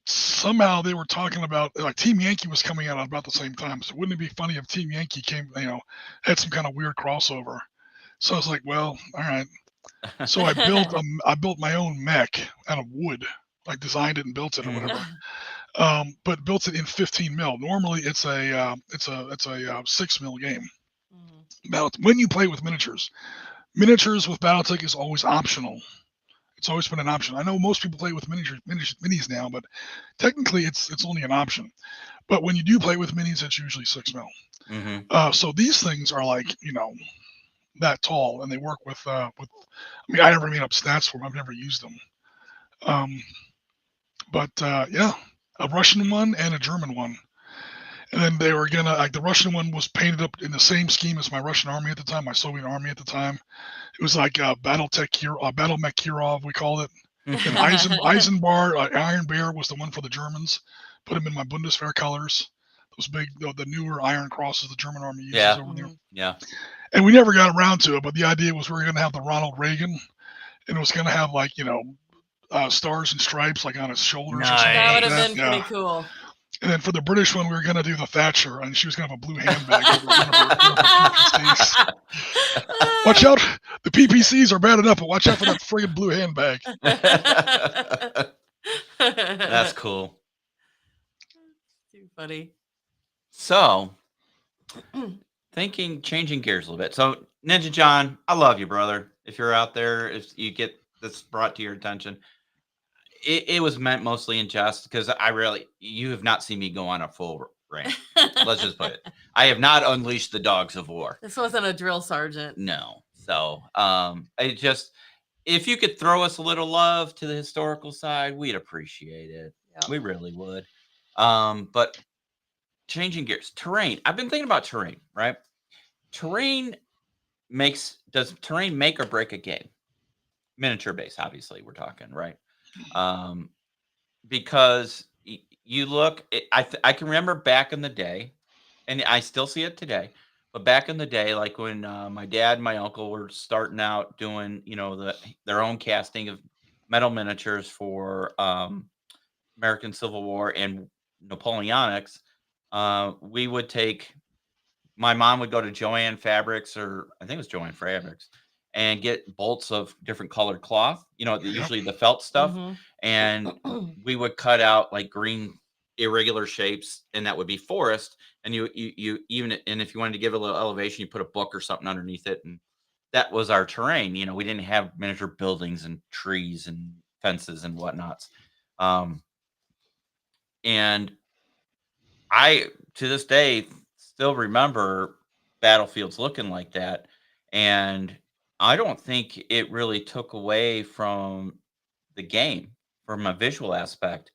somehow they were talking about Team Yankee was coming out at about the same time. So wouldn't it be funny if Team Yankee came, had some kind of weird crossover? So I was like, well, all right. So I built my own mech out of wood. I designed it and built it or whatever. But built it in 15 mil. Normally it's a 6 mil game. When you play with miniatures with BattleTech is always optional. It's always been an option. I know most people play with minis now, but technically it's only an option. But when you do play with minis, it's usually 6 mil. So these things are that tall, and they work with. I never made up stats for them. I've never used them. But yeah, a Russian one and a German one. And then they were gonna like the Russian one was painted up in the same scheme as my Russian army at the time, my Soviet army at the time. It was like Battle Mech Kirov, we called it. And Eisenbar, Iron Bear was the one for the Germans. Put him in my Bundeswehr colors. Those big, the newer iron crosses the German army uses over there. Yeah. And we never got around to it, but the idea was we were going to have the Ronald Reagan, and it was going to have like stars and stripes like on his shoulders. Nice. Or something That like would have been Yeah. pretty cool. And then for the British one, we were going to do the Thatcher, and she was going to have a blue handbag over one of her PPCs. Watch out! The PPCs are bad enough, but watch out for that friggin' blue handbag. That's cool. Too funny. So, changing gears a little bit. So, Ninja John, I love you, brother. If you're out there, if you get this brought to your attention, it was meant mostly in jest because you have not seen me go on a full rant. Let's just put it. I have not unleashed the dogs of war. This wasn't a drill sergeant. No. So, if you could throw us a little love to the historical side, we'd appreciate it. Yep. We really would. But changing gears, terrain. I've been thinking about terrain, right? Does terrain make or break a game? Miniature base, obviously, we're talking, right? Because you look, I can remember back in the day, and I still see it today. But back in the day, like when my dad and my uncle were starting out doing, their own casting of metal miniatures for American Civil War and Napoleonics, we would my mom would go to Joanne Fabrics, or I think it was Joanne Fabrics, and get bolts of different colored cloth, usually the felt stuff. Mm-hmm. And we would cut out like green irregular shapes, and that would be forest. And you and if you wanted to give it a little elevation, you put a book or something underneath it, and that was our terrain. We didn't have miniature buildings and trees and fences and whatnots. And I, to this day, still remember battlefields looking like that. And I don't think it really took away from the game from a visual aspect.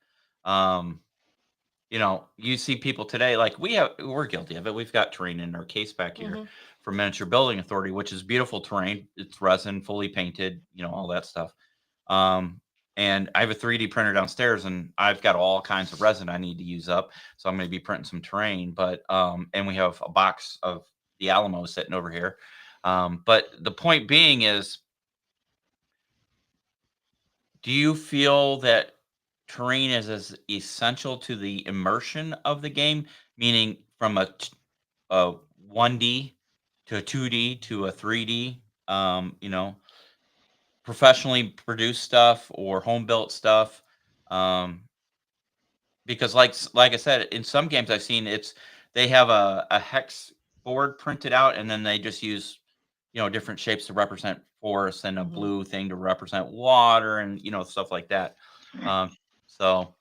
You see people today, like we're guilty of it. We've got terrain in our case back here for Miniature Building Authority, which is beautiful terrain. It's resin, fully painted, all that stuff. And I have a 3D printer downstairs, and I've got all kinds of resin I need to use up. So I'm going to be printing some terrain, but and we have a box of the Alamo sitting over here. But the point being is, do you feel that terrain is as essential to the immersion of the game, meaning from a 1D to a 2D to a 3D, professionally produced stuff or home built stuff? Because like I said, in some games I've seen they have a hex board printed out, and then they just use different shapes to represent forest and a blue thing to represent water and stuff like that. So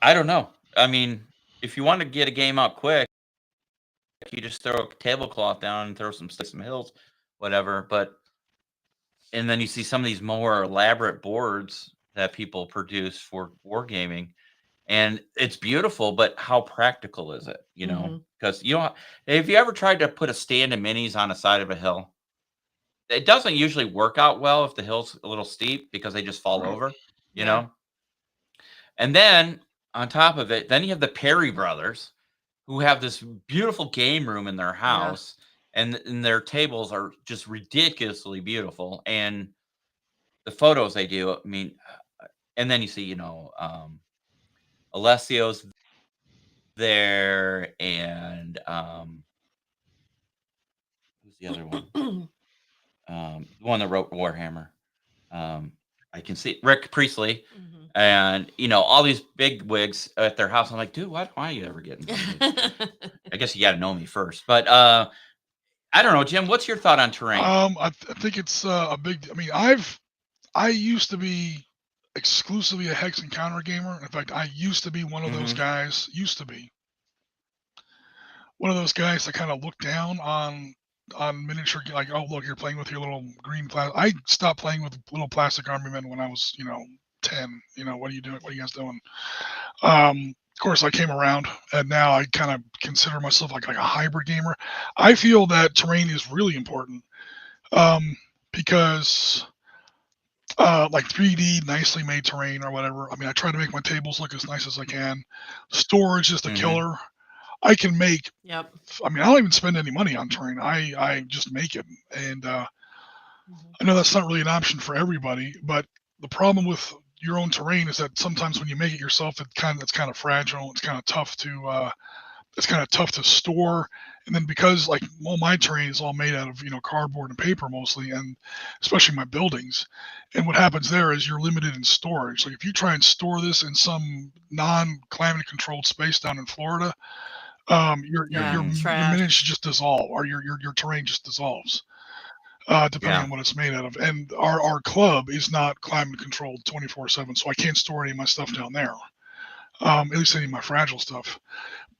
I don't know. I mean, if you want to get a game out quick, you just throw a tablecloth down and throw some hills, whatever. And then you see some of these more elaborate boards that people produce for wargaming, and it's beautiful, but how practical is it? Because if you ever tried to put a stand of minis on the side of a hill, it doesn't usually work out well if the hill's a little steep because they just fall over, you know? And then on top of it, then you have the Perry brothers who have this beautiful game room in their house, and their tables are just ridiculously beautiful. And the photos they do, I mean, and then you see, Alessio's there, and who's the other one? The one that wrote Warhammer. I can see Rick Priestley, and all these big wigs at their house. I'm like, dude, why are you ever getting? I guess you got to know me first, but I don't know, Jim. What's your thought on terrain? I think it's a big. I mean, I used to be exclusively a hex and counter gamer. In fact, I used to be one of those guys. Used to be one of those guys that kind of looked down on miniature, like, oh, look, you're playing with your little green plastic. I stopped playing with little plastic army men when I was 10. What are you doing? What are you guys doing? course, I came around, and now I kind of consider myself like a hybrid gamer. I feel that terrain is really important, um, because like 3D nicely made terrain or whatever. I mean, I try to make my tables look as nice as I can. Storage is the Hmm. killer. I can make. Yep. I mean, I don't even spend any money on terrain. I just make it, and Mhm. I know that's not really an option for everybody. But the problem with your own terrain is that sometimes when you make it yourself, it's kind of fragile. It's kind of tough to store. And then because like all my terrain is all made out of cardboard and paper mostly, and especially my buildings, and what happens there is you're limited in storage. Like if you try and store this in some non-climate controlled space down in Florida, Yeah. your Trash. miniatures just dissolve, or your terrain just dissolves, depending Yeah. on what it's made out of. And our club is not climate controlled 24/7, so I can't store any of my stuff down there. At least any of my fragile stuff.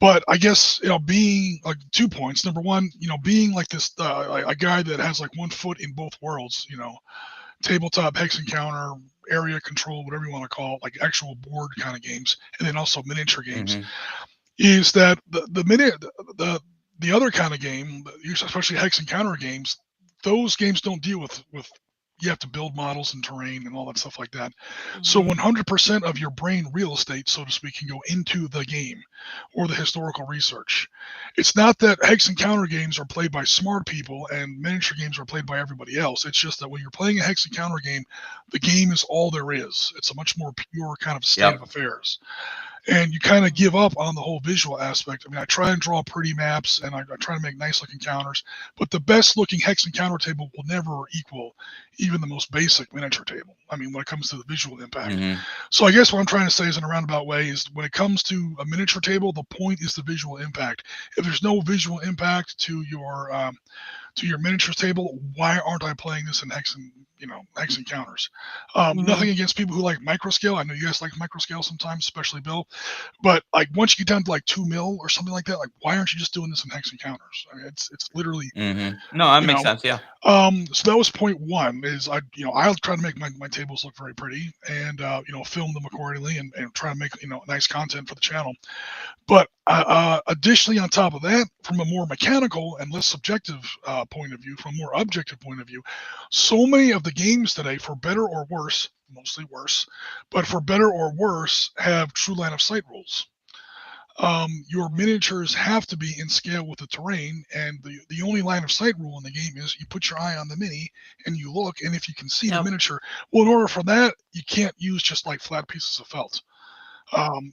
But I guess being like 2 points. Number one, being like this a guy that has like 1 foot in both worlds. Tabletop hex encounter, area control, whatever you want to call it, like actual board kind of games, and then also miniature games. Hmm. Is that the other kind of game, especially hex encounter games? Those games don't deal with you have to build models and terrain and all that stuff like that. So Mhm. 100% of your brain real estate, so to speak, can go into the game or the historical research. It's not that hex encounter games are played by smart people and miniature games are played by everybody else. It's just that when you're playing a hex encounter game, the game is all there is. It's a much more pure kind of state of Yep. affairs. And you kind of give up on the whole visual aspect. I mean, I try and draw pretty maps, and I try to make nice looking counters, but the best looking hex and counter table will never equal even the most basic miniature table. I mean, when it comes to the visual impact. Hmm. So I guess what I'm trying to say is in a roundabout way is when it comes to a miniature table, the point is the visual impact. If there's no visual impact to your miniatures table, why aren't I playing this in hex encounters? Nothing Mhm. against people who like microscale. I know you guys like microscale sometimes, especially Bill. But like once you get down to like 2 mil or something like that, like why aren't you just doing this in hex encounters? I mean, it's literally, Hmm. No, that you makes know. sense. Yeah. So that was point one. Is I'll try to make my tables look very pretty and film them accordingly and try to make nice content for the channel. But additionally, on top of that, from a more mechanical and less subjective point of view, from a more objective point of view, so many of the games today, for better or worse, mostly worse, but for better or worse, have true line of sight rules. Your miniatures have to be in scale with the terrain, and the only line of sight rule in the game is you put your eye on the mini and you look, and if you can see the Yep. miniature, well, in order for that, you can't use just like flat pieces of felt.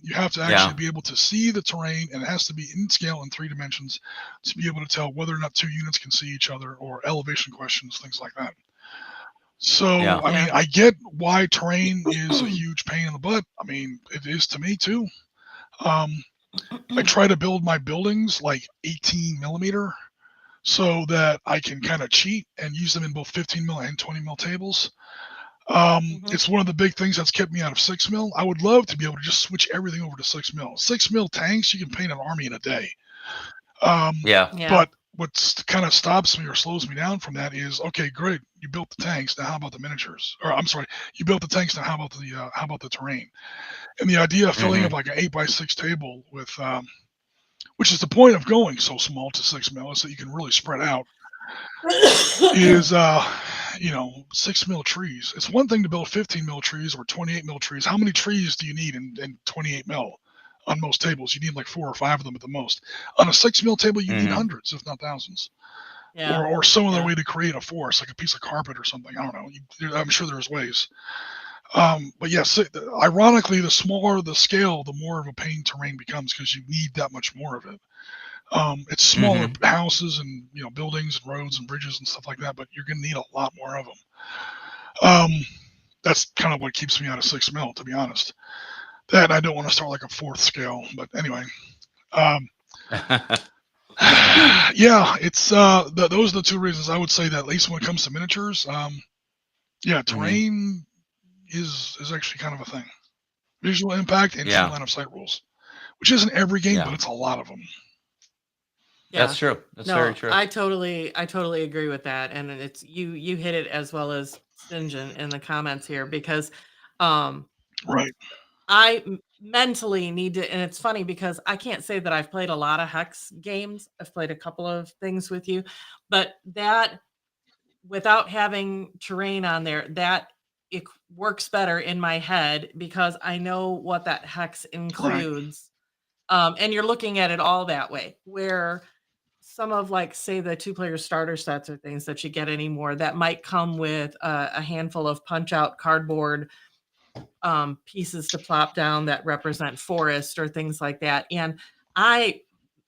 You have to actually Yeah. be able to see the terrain, and it has to be in scale in 3 dimensions to be able to tell whether or not two units can see each other or elevation questions, things like that. So, Yeah. I mean, Yeah. I get why terrain is a huge pain in the butt. I mean, it is to me too. Um, I try to build my buildings like 18 millimeter so that I can kind of cheat and use them in both 15 mil and 20 mil tables. Mhm. It's one of the big things that's kept me out of 6 mil. I would love to be able to just switch everything over to 6 mil. 6 mil tanks, you can paint an army in a day. Yeah. Yeah. But what kind of stops me or slows me down from that is, okay, great, you built the tanks. Now how about the miniatures? Or I'm sorry, you built the tanks. Now how about the terrain? And the idea of filling Hmm. up like an 8x6 table with, which is the point of going so small to 6 mil, is that you can really spread out. Is 6 mil trees. It's one thing to build 15 mil trees or 28 mil trees. How many trees do you need in 28 mil? On most tables, you need like 4 or 5 of them at the most. On a 6 mil table, you need Hmm. hundreds, if not thousands, Yeah. or some other Yeah. way to create a forest, like a piece of carpet or something. I don't know. I'm sure there's ways. But yes, ironically, the smaller the scale, the more of a pain terrain becomes because you need that much more of it. It's smaller Hmm. houses and buildings and roads and bridges and stuff like that, but you're going to need a lot more of them. That's kind of what keeps me out of 6 mil, to be honest. That I don't want to start like a fourth scale, but anyway. Um, yeah, it's those are the two reasons I would say that, at least when it comes to miniatures. Yeah, Hmm. terrain is actually kind of a thing. Visual impact and true Yeah. line of sight rules, which isn't every game, but Yeah. it's a lot of them. Yeah. That's true. That's very No, true. I totally agree with that. And it's you hit it as well as St. John in the comments here because um Right. mentally need to, and it's funny because I can't say that I've played a lot of Hex games. I've played a couple of things with you, but that without having terrain on there, that it works better in my head because I know what that Hex includes. And you're looking at it all that way, where some of like say the 2-player starter sets or things that you get anymore that might come with a handful of punch out cardboard pieces to plop down that represent forest or things like that. And I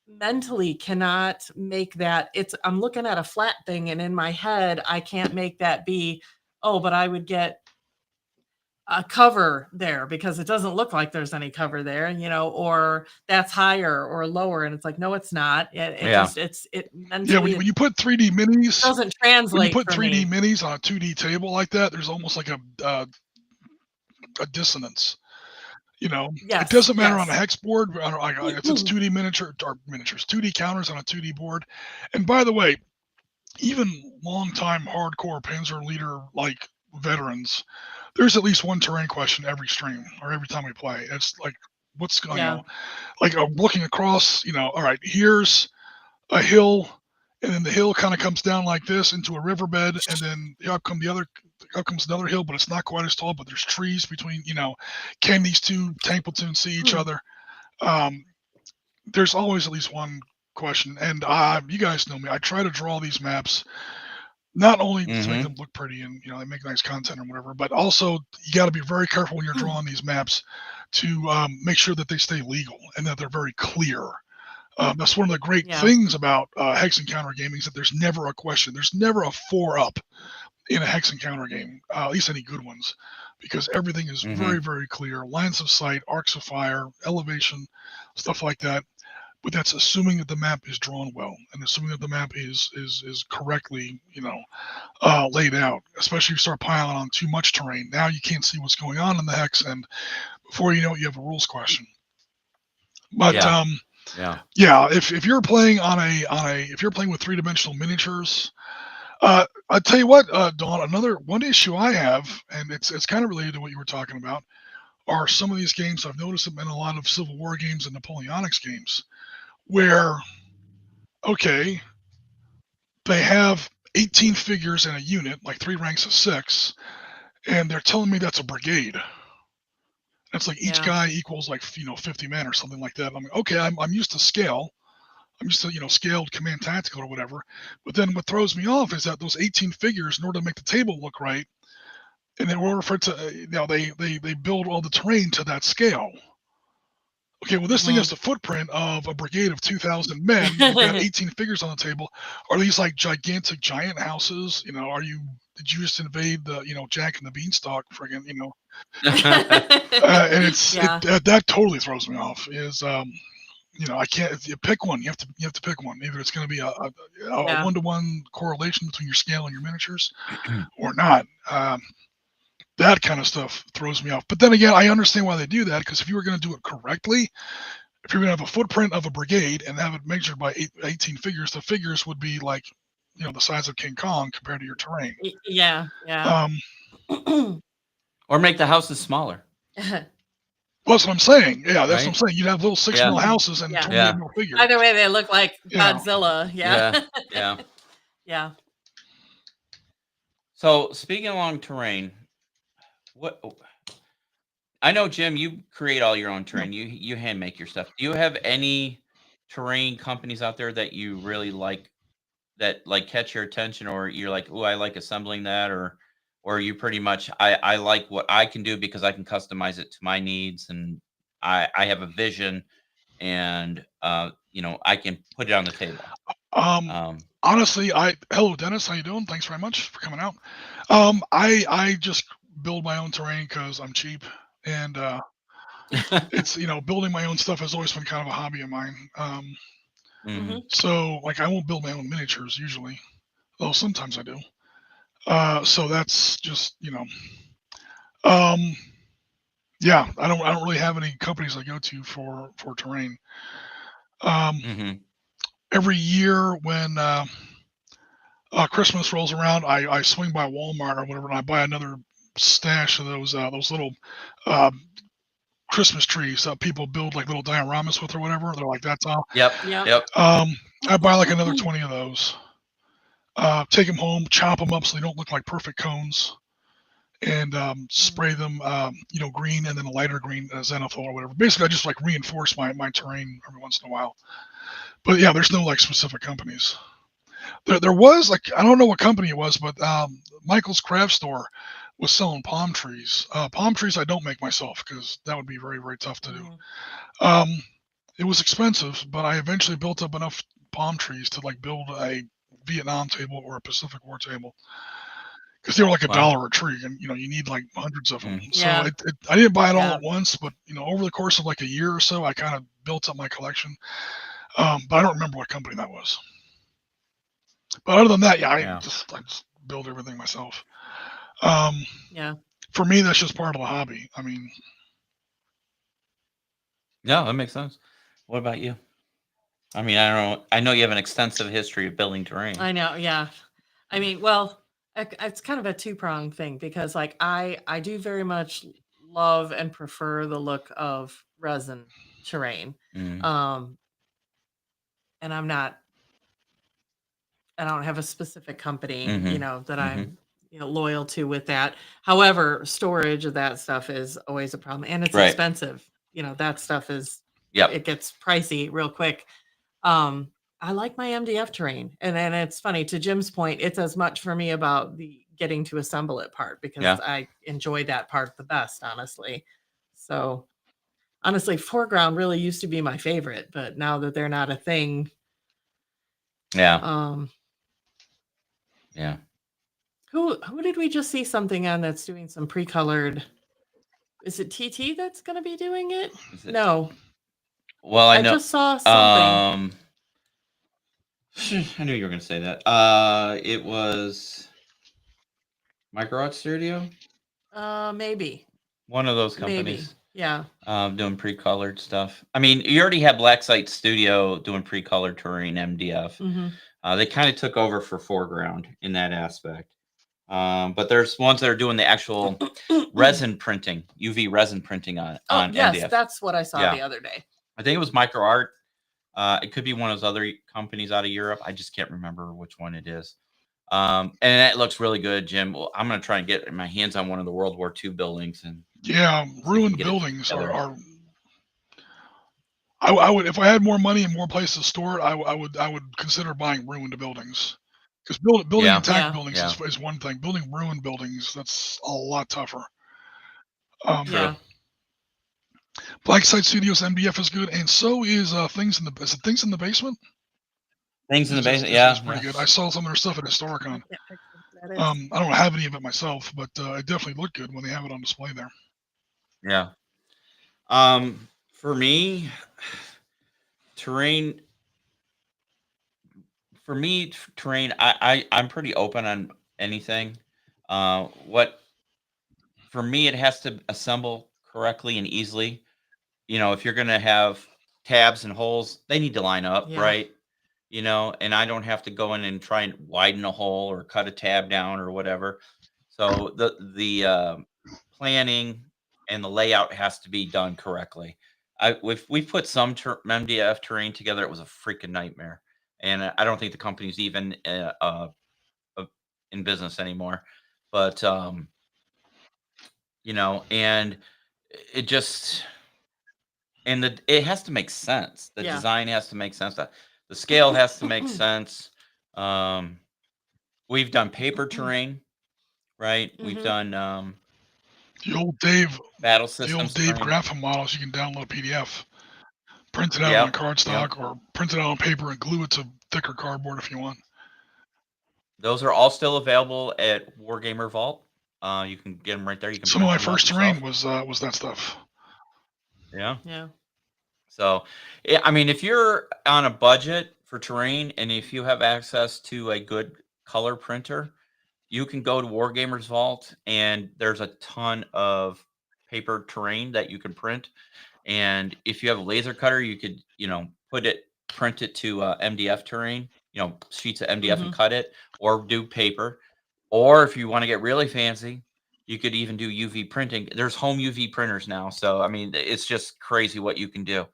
mentally cannot make that. I'm looking at a flat thing, and in my head, I can't make that be, oh, but I would get a cover there because it doesn't look like there's any cover there, or that's higher or lower. And it's like, no, it's not. It Yeah. just, it Yeah, mentally when you put 3D minis, doesn't when you translate put for 3D me. minis on a 2D table like that, there's almost like a dissonance. It Yes, doesn't matter on a yes. hex board. It's 2D miniatures, 2D counters on a 2D board. And by the way, even longtime hardcore Panzer Leader like veterans, there's at least one terrain question every stream or every time we play. It's like, what's going Yeah. on? Like looking across, all right, here's a hill, and then the hill kind of comes down like this into a riverbed, and then up comes another hill, but it's not quite as tall, but there's trees between, can these two tank platoons see each other? There's always at least one question, and you guys know me. I try to draw these maps not only to make them look pretty and they make nice content or whatever, but also you got to be very careful when you're drawing these maps to make sure that they stay legal and that they're very clear. That's one of the great things about Hex Encounter gaming is that there's never a question. There's never a 4-up in a Hex Encounter game, at least any good ones, because everything is very, very clear. Lines of sight, arcs of fire, elevation, stuff like that. But that's assuming that the map is drawn well and assuming that the map is correctly, laid out. Especially if you start piling on too much terrain. Now you can't see what's going on in the hex, and before you know it, you have a rules question. But if you're playing if you're playing with 3-dimensional miniatures, I'll tell you what, Dawn. One issue I have, and it's kind of related to what you were talking about, are some of these games. I've noticed them in a lot of Civil War games and Napoleonics games, where, okay, they have 18 figures in a unit, like 3 ranks of 6, and they're telling me that's a brigade. It's like each guy equals like 50 men or something like that. I'm like, okay, I'm used to scale. I'm used to scaled command tactical or whatever. But then what throws me off is that those 18 figures, in order to make the table look right, and in order for it to, they build all the terrain to that scale. Okay, well, this thing has the footprint of a brigade of 2,000 men. You've got 18 figures on the table. Are these like gigantic giant houses? Did you just invade the, Jack and the Beanstalk friggin', and that totally throws me off is, I can't, if you pick one, you have to pick one. Either it's going to be a 1-to-1 correlation between your scale and your miniatures or not. That kind of stuff throws me off. But then again, I understand why they do that, because if you were going to do it correctly, if you're going to have a footprint of a brigade and have it measured by 18 figures, the figures would be like, the size of King Kong compared to your terrain. Yeah. Or make the houses smaller. Well, that's what I'm saying. Yeah, that's what I'm saying. You'd have little 6 mil houses and 28 mil figures. Either way, they look like Godzilla. Yeah. So speaking along terrain, I know, Jim, you create all your own terrain. You hand make your stuff. Do you have any terrain companies out there that you really like, that like catch your attention, or you're like, oh, I like assembling that, or you pretty much, I like what I can do because I can customize it to my needs, and I have a vision, and I can put it on the table. Honestly, hello Dennis, how you doing? Thanks very much for coming out. I just build my own terrain because I'm cheap, and it's building my own stuff has always been kind of a hobby of mine. So like I won't build my own miniatures usually, though sometimes I do. So that's just I don't really have any companies I go to for terrain. Every year when Christmas rolls around, I swing by Walmart or whatever, and I buy another stash of those little Christmas trees that people build like little dioramas with or whatever. They're like that tall. Yep. Yep. Yep. I buy like another 20 of those. Take them home, chop them up so they don't look like perfect cones, and spray them, green and then a lighter green zenithal or whatever. Basically, I just like reinforce my terrain every once in a while. But yeah, there's no like specific companies. There was like I don't know what company it was, but Michael's Craft Store was selling palm trees. Palm trees I don't make myself because that would be very, very tough to do. It was expensive, but I eventually built up enough palm trees to like build a Vietnam table or a Pacific War table because they were like $1 a tree, and you need like hundreds of them. So Yeah. I didn't buy it all Yeah. at once, but over the course of like a year or so, I kind of built up my collection. But I don't remember what company that was. But other than that, I just build everything myself. Yeah. For me, that's just part of the hobby. I mean, Yeah, that makes sense. What about you? I mean, I know you have an extensive history of building terrain. I know. Yeah. I mean, well, it's kind of a two-pronged thing because like I do very much love and prefer the look of resin terrain. Mhm. And I don't have a specific company, Mhm. that I'm loyal to with that. However, storage of that stuff is always a problem, and it's Right. expensive. That stuff is Yep. it gets pricey real quick. I like my MDF terrain, and then it's funny to Jim's point. It's as much for me about the getting to assemble it part because Yeah. I enjoy that part the best, honestly. So honestly, foreground really used to be my favorite, but now that they're not a thing, Yeah. Yeah. who did we just see something on that's doing some pre-colored? Is it TT that's going to be doing it? Is it- No, Well, I I know. just saw something. I knew you were going to say that. It was Micro Art Studio, Maybe, one of those maybe, companies, yeah. doing pre-colored stuff. I mean, you already have Black Site Studio doing pre-colored terrain MDF. They kind of took over for foreground in that aspect. But there's ones that are doing the actual resin printing, UV resin printing on Yes, MDF. that's what I saw Yeah. the other day. I think it was Micro Art. It could be one of those other companies out of Europe. I just can't remember which one it is. And that looks really good, Jim. Well, I'm going to try and get my hands on one of the World War II buildings. And ruined get it buildings together. are. I would, if I had more money and more places to store it, I would consider buying ruined buildings. Because building Yeah. intact Yeah. buildings Yeah. is one thing. Building ruined buildings, that's a lot tougher. Yeah. Black Site Studios MDF is good, and so is Things in the Basement. Things in the Basement. It's Yeah. pretty good. I saw some of their stuff at Historicon. Yeah, that is. I don't have any of it myself, but it definitely looked good when they have it on display there. Yeah. For me, terrain. I'm pretty open on anything. For me, it has to assemble correctly and easily. If you're going to have tabs and holes, they need to line up, Yeah. right? And I don't have to go in and try and widen a hole or cut a tab down or whatever. So the planning and the layout has to be done correctly. We put some MDF terrain together. It was a freaking nightmare, and I don't think the company's even in business anymore. But and it just it has to make sense. The Yeah. design has to make sense. The scale has to make sense. We've done paper terrain, right? We've done The old Dave battle systems. terrain. Graphim models, you can download a PDF, print it out Yep, on cardstock, or print it out on paper and glue it to thicker cardboard if you want. Those are all still available at Wargamer Vault. You can get them right there. You can. Some of my print them out first terrain yourself. was that stuff. Yeah. Yeah. So, I mean, if you're on a budget for terrain and if you have access to a good color printer, you can go to Wargamers Vault and there's a ton of paper terrain that you can print. And if you have a laser cutter, you could, print it to MDF terrain, sheets of MDF and cut it, or do paper. Or if you want to get really fancy, You could even do UV printing. There's home UV printers now. So, I mean, it's just crazy what you can do.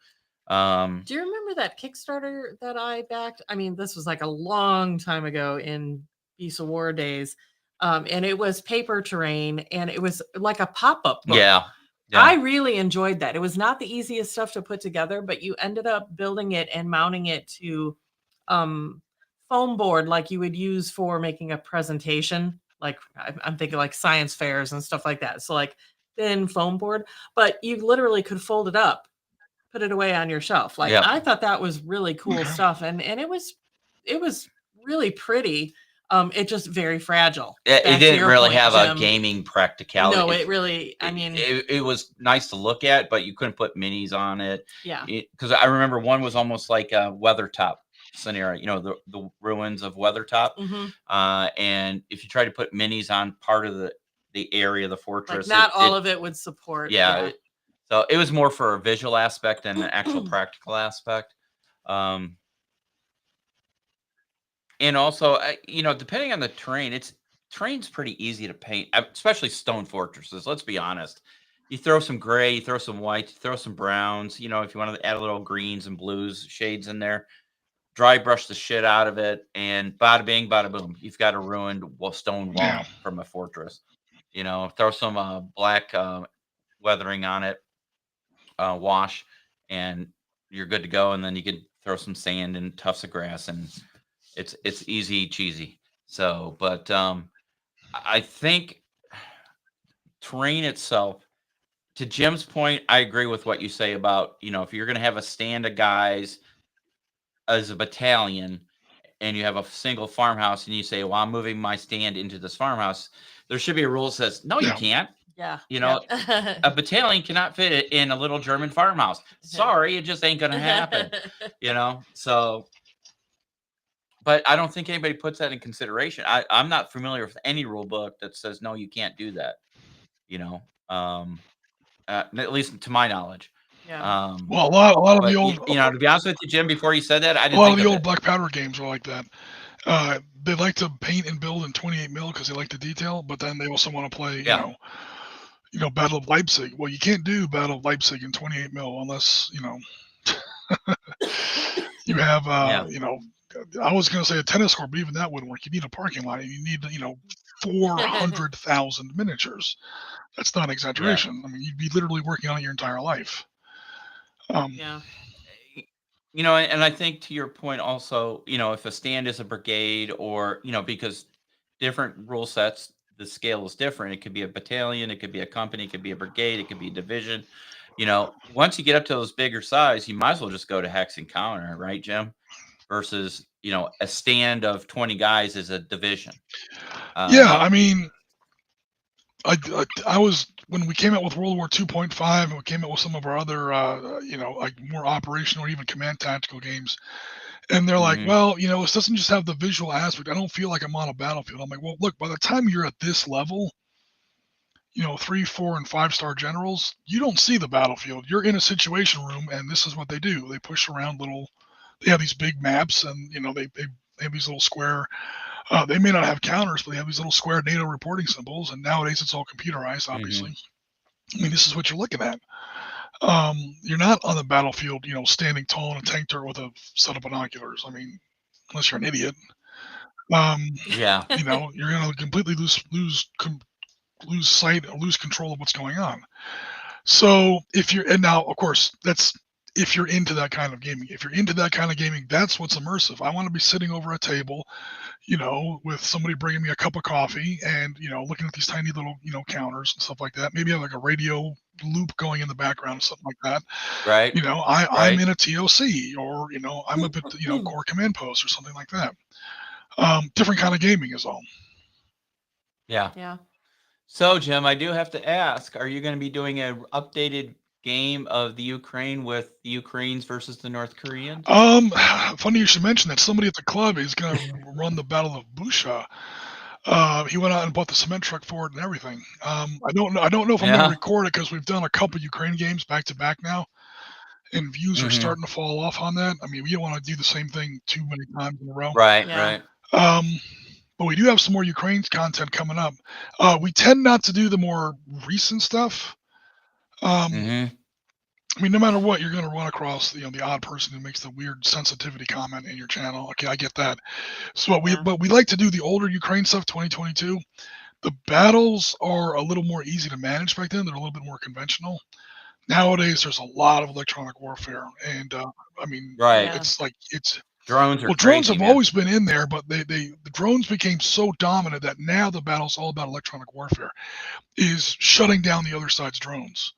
Do you remember that Kickstarter that I backed? I mean, this was like a long time ago in Beast of War days. And it was paper terrain and it was like a pop-up book. Yeah. I really enjoyed that. It was not the easiest stuff to put together, but you ended up building it and mounting it to foam board like you would use for making a presentation. Like I'm thinking like science fairs and stuff like that. So like thin foam board, but you literally could fold it up, put it away on your shelf. Like I thought that was really cool stuff. And it was really pretty. It's just very fragile. It didn't really have a gaming practicality. No, it really, I mean, it was nice to look at, but you couldn't put minis on it. Yeah. Because I remember one was almost like a Weathertop scenario, you know, the ruins of Weathertop. And if you try to put minis on part of the area of the fortress, like not all of it would support. Yeah. So it was more for a visual aspect than an actual practical aspect. And also, you know, depending on the terrain, terrain's pretty easy to paint, especially stone fortresses. Let's be honest. You throw some gray, you throw some white, you throw some browns. You know, if you want to add a little greens and blues shades in there, dry brush the shit out of it, and bada bing, bada boom, you've got a ruined stone wall from a fortress. You know, throw some black weathering on it, wash, and you're good to go. And then you could throw some sand and tufts of grass, and it's easy cheesy. So, but I think terrain itself, to Jim's point, I agree with what you say about, you know, if you're going to have a stand of guys as a battalion and you have a single farmhouse and you say, well, I'm moving my stand into this farmhouse, there should be a rule that says, no, you can't. Yeah. You know, a battalion cannot fit it in a little German farmhouse. Sorry, it just ain't going to happen. You know, so... But I don't think anybody puts that in consideration. I'm not familiar with any rule book that says, no, you can't do that. You know, at least to my knowledge. Yeah. Well, a lot of the old, you know, to be honest with you, Jim, before you said that, I didn't. A lot think of the of old Black Powder games were like that. They like to paint and build in 28 mil because they like the detail, but then they also want to play, you know, Battle of Leipzig. Well, you can't do Battle of Leipzig in 28 mil unless, you know, you have, you know, I was going to say a tennis court, but even that wouldn't work. You need a parking lot. You need, you know, 400,000 miniatures. That's not exaggeration. I mean, you'd be literally working on it your entire life. Yeah. You know, and I think to your point also, you know, if a stand is a brigade or, you know, because different rule sets, the scale is different. It could be a battalion, it could be a company, it could be a brigade, it could be a division. You know, once you get up to those bigger size, you might as well just go to hex and counter, right, Jim? Versus, you know, a stand of 20 guys is a division. I mean, I was, when we came out with World War 2.5 and we came out with some of our other, you know, like more operational or even command tactical games, and they're like, well, you know, this doesn't just have the visual aspect. I don't feel like I'm on a battlefield. I'm like, well, look, by the time you're at this level, you know, 3, 4, and 5-star generals, you don't see the battlefield. You're in a situation room, and this is what they do. They push around they have these big maps, and, you know, they have these little square, they may not have counters, but they have these little square NATO reporting symbols, and nowadays it's all computerized, obviously. I mean, this is what you're looking at. You're not on the battlefield, you know, standing tall in a tank turret with a set of binoculars. I mean, unless you're an idiot. You know, you're going to completely lose sight, or lose control of what's going on. So and now, of course, that's if you're into that kind of gaming. If you're into that kind of gaming, that's what's immersive. I want to be sitting over a table, you know, with somebody bringing me a cup of coffee and, you know, looking at these tiny little, you know, counters and stuff like that. Maybe have like a radio loop going in the background or something like that. Right. You know, I'm in a TOC, or, you know, I'm up at, you know, Core Command Post or something like that. Different kind of gaming is all. Yeah. So, Jim, I do have to ask, are you going to be doing an updated game of the Ukraine with the Ukrainians versus the North Koreans? Funny you should mention that. Somebody at the club is going to run the Battle of Busha. He went out and bought the cement truck for it and everything. I don't know if I'm going to record it because we've done a couple Ukraine games back to back now, and views are starting to fall off on that. I mean, we don't want to do the same thing too many times in a row. Right. but we do have some more Ukraine content coming up. We tend not to do the more recent stuff. Mm-hmm. I mean, no matter what, you're going to run across, the odd person who makes the weird sensitivity comment in your channel. Okay, I get that. So but we like to do the older Ukraine stuff, 2022. The battles are a little more easy to manage back then. They're a little bit more conventional. Nowadays, there's a lot of electronic warfare, and I mean, Right. Yeah. it's like Drones are drones crazy, have man. always been in there, but the drones became so dominant that now the battle's all about electronic warfare, is shutting down the other side's drones.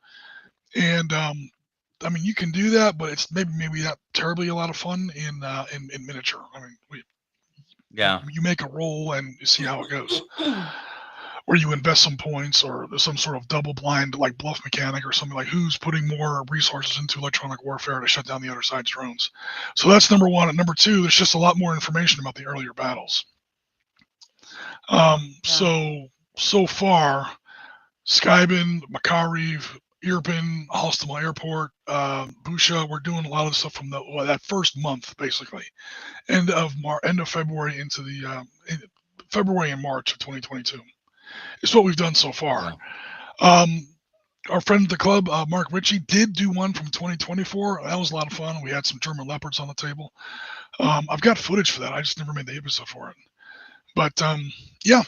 And I mean, you can do that, but it's maybe not terribly a lot of fun in miniature. I mean, Yeah. you make a roll and you see how it goes, or you invest some points, or there's some sort of double blind like bluff mechanic or something, like who's putting more resources into electronic warfare to shut down the other side's drones. So that's number one. And number two, there's just a lot more information about the earlier battles. So far, Skybin, Makariv, Irpin, Hostomel Airport, Busha, we're doing a lot of stuff from that first month, basically, end of February into the February and March of 2022. It's what we've done so far. Yeah. Our friend at the club, Mark Ritchie, did do one from 2024. That was a lot of fun. We had some German Leopards on the table. I've got footage for that. I just never made the episode for it. But yeah.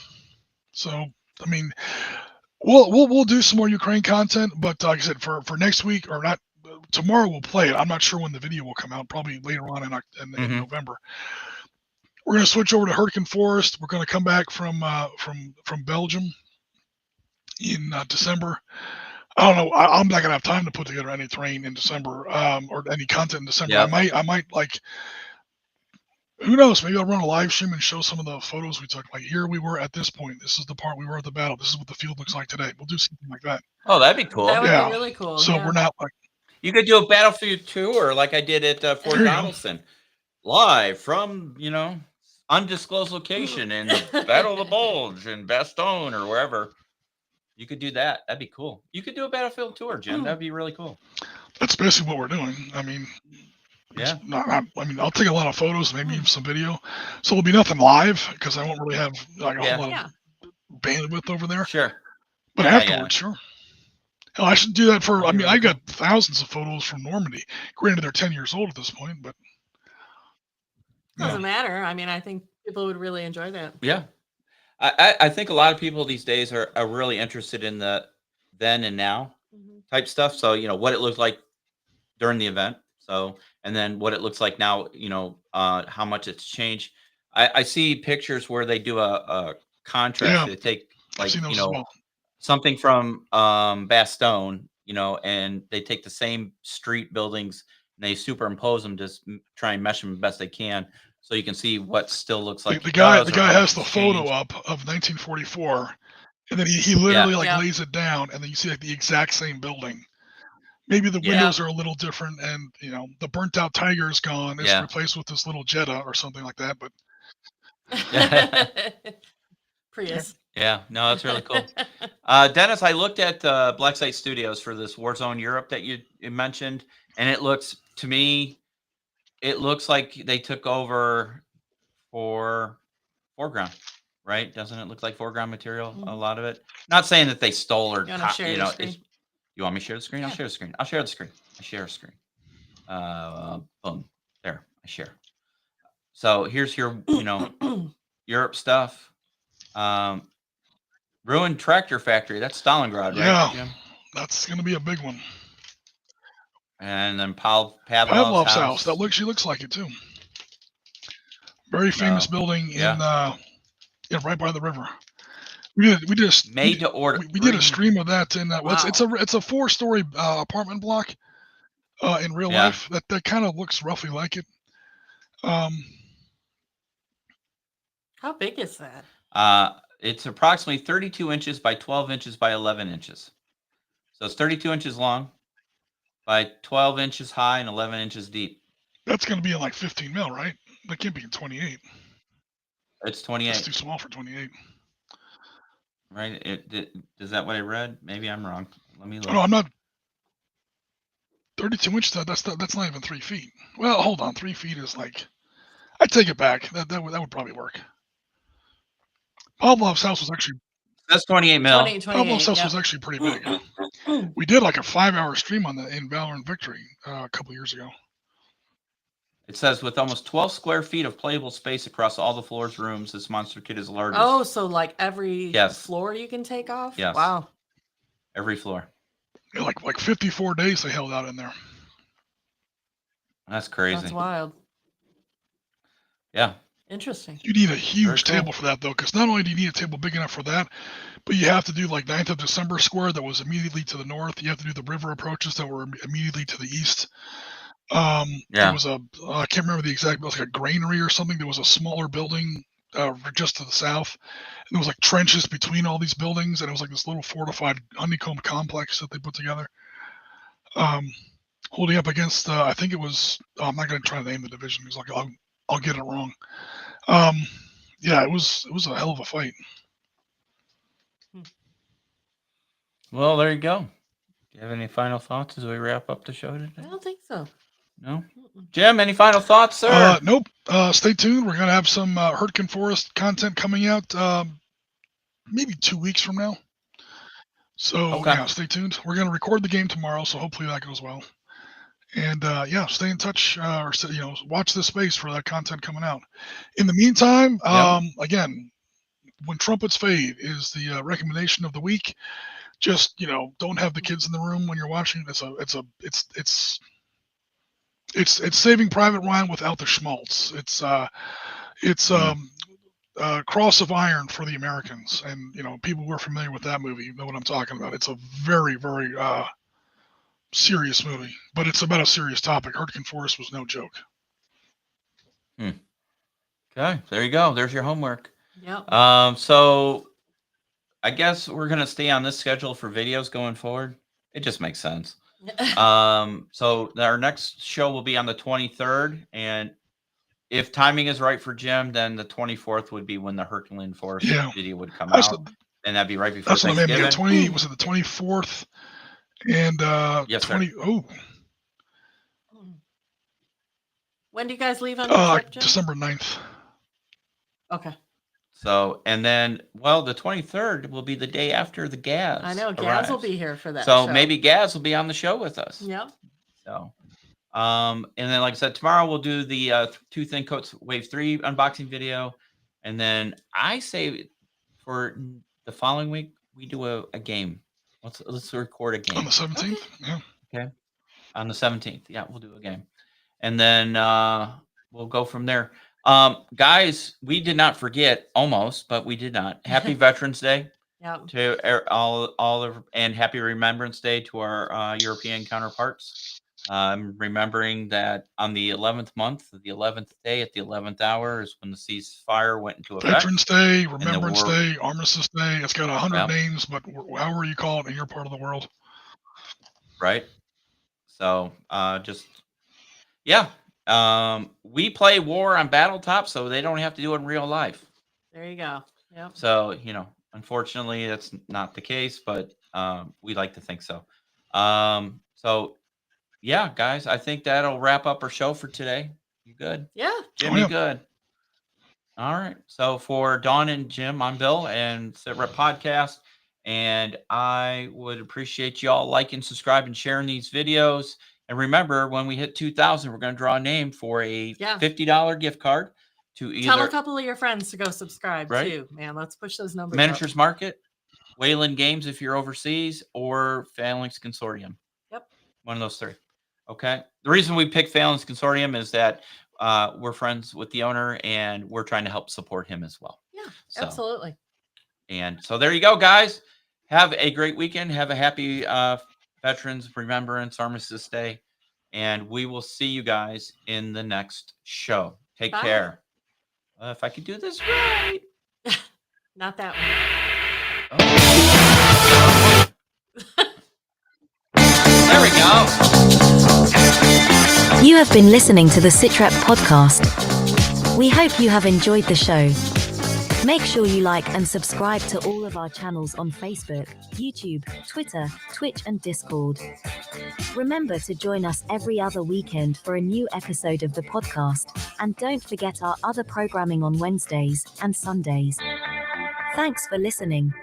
So I mean, we'll do some more Ukraine content. But like I said, for next week, or not tomorrow, we'll play it. I'm not sure when the video will come out. Probably later on in November. We're going to switch over to Hurtgen Forest. We're going to come back from Belgium in December. I don't know. I'm not going to have time to put together any terrain in December, or any content in December. Yeah. I might like, who knows? Maybe I'll run a live stream and show some of the photos we took. Like, here we were at this point. This is the part we were at the battle. This is what the field looks like today. We'll do something like that. Oh, that'd be cool. That would Yeah. be really cool. So yeah. we're not like, You could do a Battlefield tour like I did at Fort There you go. Donaldson, live from undisclosed location in the Battle of the Bulge in Bastogne or wherever. You could do that. That'd be cool. You could do a Battlefield tour, Jim. That'd be really cool. that's basically what we're doing. I mean, Yeah. I mean, I'll take a lot of photos, maybe even some video. So it'll be nothing live because I won't really have like a Yeah. whole lot of bandwidth over there. Sure. But Yeah, afterwards, sure. Hell, I should do that for. I That'd be mean, really I got thousands of photos from Normandy. Granted, they're 10 years old at this point, but Doesn't matter. I mean, I think people would really enjoy that. Yeah. I think a lot of people these days are really interested in the then and now type stuff. So, what it looked like during the event. So, and then what it looks like now, how much it's changed. I see pictures where they do a contrast. Yeah. They take I've like, seen those as well. something from Bastogne, and they take the same street buildings and they superimpose them, just try and mesh them the best they can. So you can see what still looks like The it guy does or how has much the it's photo changed. up of 1944, and then he literally Yeah. lays it down, and then you see like the exact same building. Maybe the Yeah. windows are a little different, and the burnt out Tiger is gone. It's Yeah. replaced with this little Jetta or something like that. But Prius. Yeah, no, that's really cool. Dennis, I looked at Black Site Studios for this Warzone Europe that you mentioned, and it looks to me, it looks like they took over for foreground, right? Doesn't it look like foreground material? A lot of it. Not saying that they stole or You wanna share your screen? You want me to share the screen? I'll Yeah. share the screen. I'll share the screen. I share a screen. Boom. There. I share. So here's your, Europe stuff. Ruined Tractor Factory. That's Stalingrad, right? Yeah. Jim? that's going to be a big one. And then Pavlov's house. That she looks like it too. Very famous building in right by the river. We did Made to order. we did a stream of that in that. Wow. It's a 4-story apartment block in real Yeah. life. That kind of looks roughly like it. How big is that? It's approximately 32 inches by 12 inches by 11 inches. So it's 32 inches long by 12 inches high and 11 inches deep. That's going to be in like 15 mil, right? That can't be in 28. It's 28, That's too small for 28. right? Is that what I read? Maybe I'm wrong. Let me look. Oh, no, I'm not. 32 inches. That's not even 3 feet. Well, hold on. 3 feet is like. I take it back. That would probably work. Pavlov's house was actually That's 28 mil. 28, Pavlov's house yep. was actually pretty big. We did like a 5-hour stream on that in Valor and Victory a couple years ago. It says with almost 12 square feet of playable space across all the floors, rooms, this monster kit is the largest. Oh, so like every Yes. floor you can take off? Yes. Wow. Every floor. Yeah, like 54 days they held out in there. That's crazy. That's wild. Yeah. Interesting. You need a huge Very cool. table for that though, because not only do you need a table big enough for that, but you have to do like 9th of December Square that was immediately to the north. You have to do the river approaches that were immediately to the east. Yeah. There was I can't remember the exact, it was like a granary or something. There was a smaller building just to the south. And there was like trenches between all these buildings, and it was like this little fortified honeycomb complex that they put together. Holding up against, I think it was, I'm not going to try to name the division because I'll get it wrong. Yeah, it was a hell of a fight. Well, there you go. Do you have any final thoughts as we wrap up the show today? I don't think so. No? Jim, any final thoughts, sir? Nope. Stay tuned. We're gonna have some Hurtgen Forest content coming out maybe 2 weeks from now. So Okay. yeah, stay tuned. We're gonna record the game tomorrow, so hopefully that goes well. And yeah, stay in touch or watch this space for that content coming out. In the meantime, again, when trumpets fade is the recommendation of the week. Just don't have the kids in the room when you're watching. It's Saving Private Ryan without the schmaltz. It's Cross of Iron for the Americans, and people who are familiar with that movie know what I'm talking about. It's a very, very serious movie, but it's about a serious topic. Hurtgen Forest was no joke. Okay, there you go. There's your homework. Yep. So I guess we're gonna stay on this schedule for videos going forward. It just makes sense. So our next show will be on the 23rd, and if timing is right for Jim, then the 24th would be when the Hurtgen Forest video would come out, and that'd be right before That's what I Thanksgiving. mean. Was it the 24th? And Yes, 20. sir. Oh, When do you guys leave on the trip, Jim? December 9th. Okay. So, and then, well, the 23rd will be the day after the Gaz. I know Gaz will arrives. be here for that. So show. maybe Gaz will be on the show with us. Yep. So, and then, like I said, tomorrow we'll do the Two Thin Coats Wave 3 unboxing video. And then I say for the following week, we do a game. Let's record a game. On the 17th? Okay. Yeah. On the 17th. Yeah, we'll do a game. And then we'll go from there. Guys, we did not forget almost, but we did not. Happy Veterans Day Yep. to all of, and happy Remembrance Day to our European counterparts. Remembering that on the 11th month, the 11th day at the 11th hour is when the ceasefire went into effect. Veterans Day, Remembrance Day, Armistice Day. It's got 100 names, but however you call it in your part of the world. Right. So we play war on Battletop, so they don't have to do it in real life. There you go. Yep. So, unfortunately, that's not the case, but we like to think so. So, yeah, guys, I think that'll wrap up our show for today. You good? Yeah. Jimmy, good. All right. So, for Dawn and Jim, I'm Bill and SitRep Podcast, and I would appreciate you all liking, subscribing, sharing these videos. And remember, when we hit 2,000, we're going to draw a name for a $50 gift card to either tell a couple of your friends to go subscribe too, man. Let's push those numbers. Miniatures up. Market, Wayland Games if you're overseas, or Phalanx Consortium. Yep. One of those three. Okay. The reason we picked Phalanx Consortium is that we're friends with the owner and we're trying to help support him as well. Yeah, absolutely. And so there you go, guys. Have a great weekend. Have a happy Veterans Remembrance Armistice Day. And we will see you guys in the next show. Take care. If I could do this right. Not that one. There we go. You have been listening to the SitRep podcast. We hope you have enjoyed the show. Make sure you like and subscribe to all of our channels on Facebook, YouTube, Twitter, Twitch, and Discord. Remember to join us every other weekend for a new episode of the podcast, and don't forget our other programming on Wednesdays and Sundays. Thanks for listening.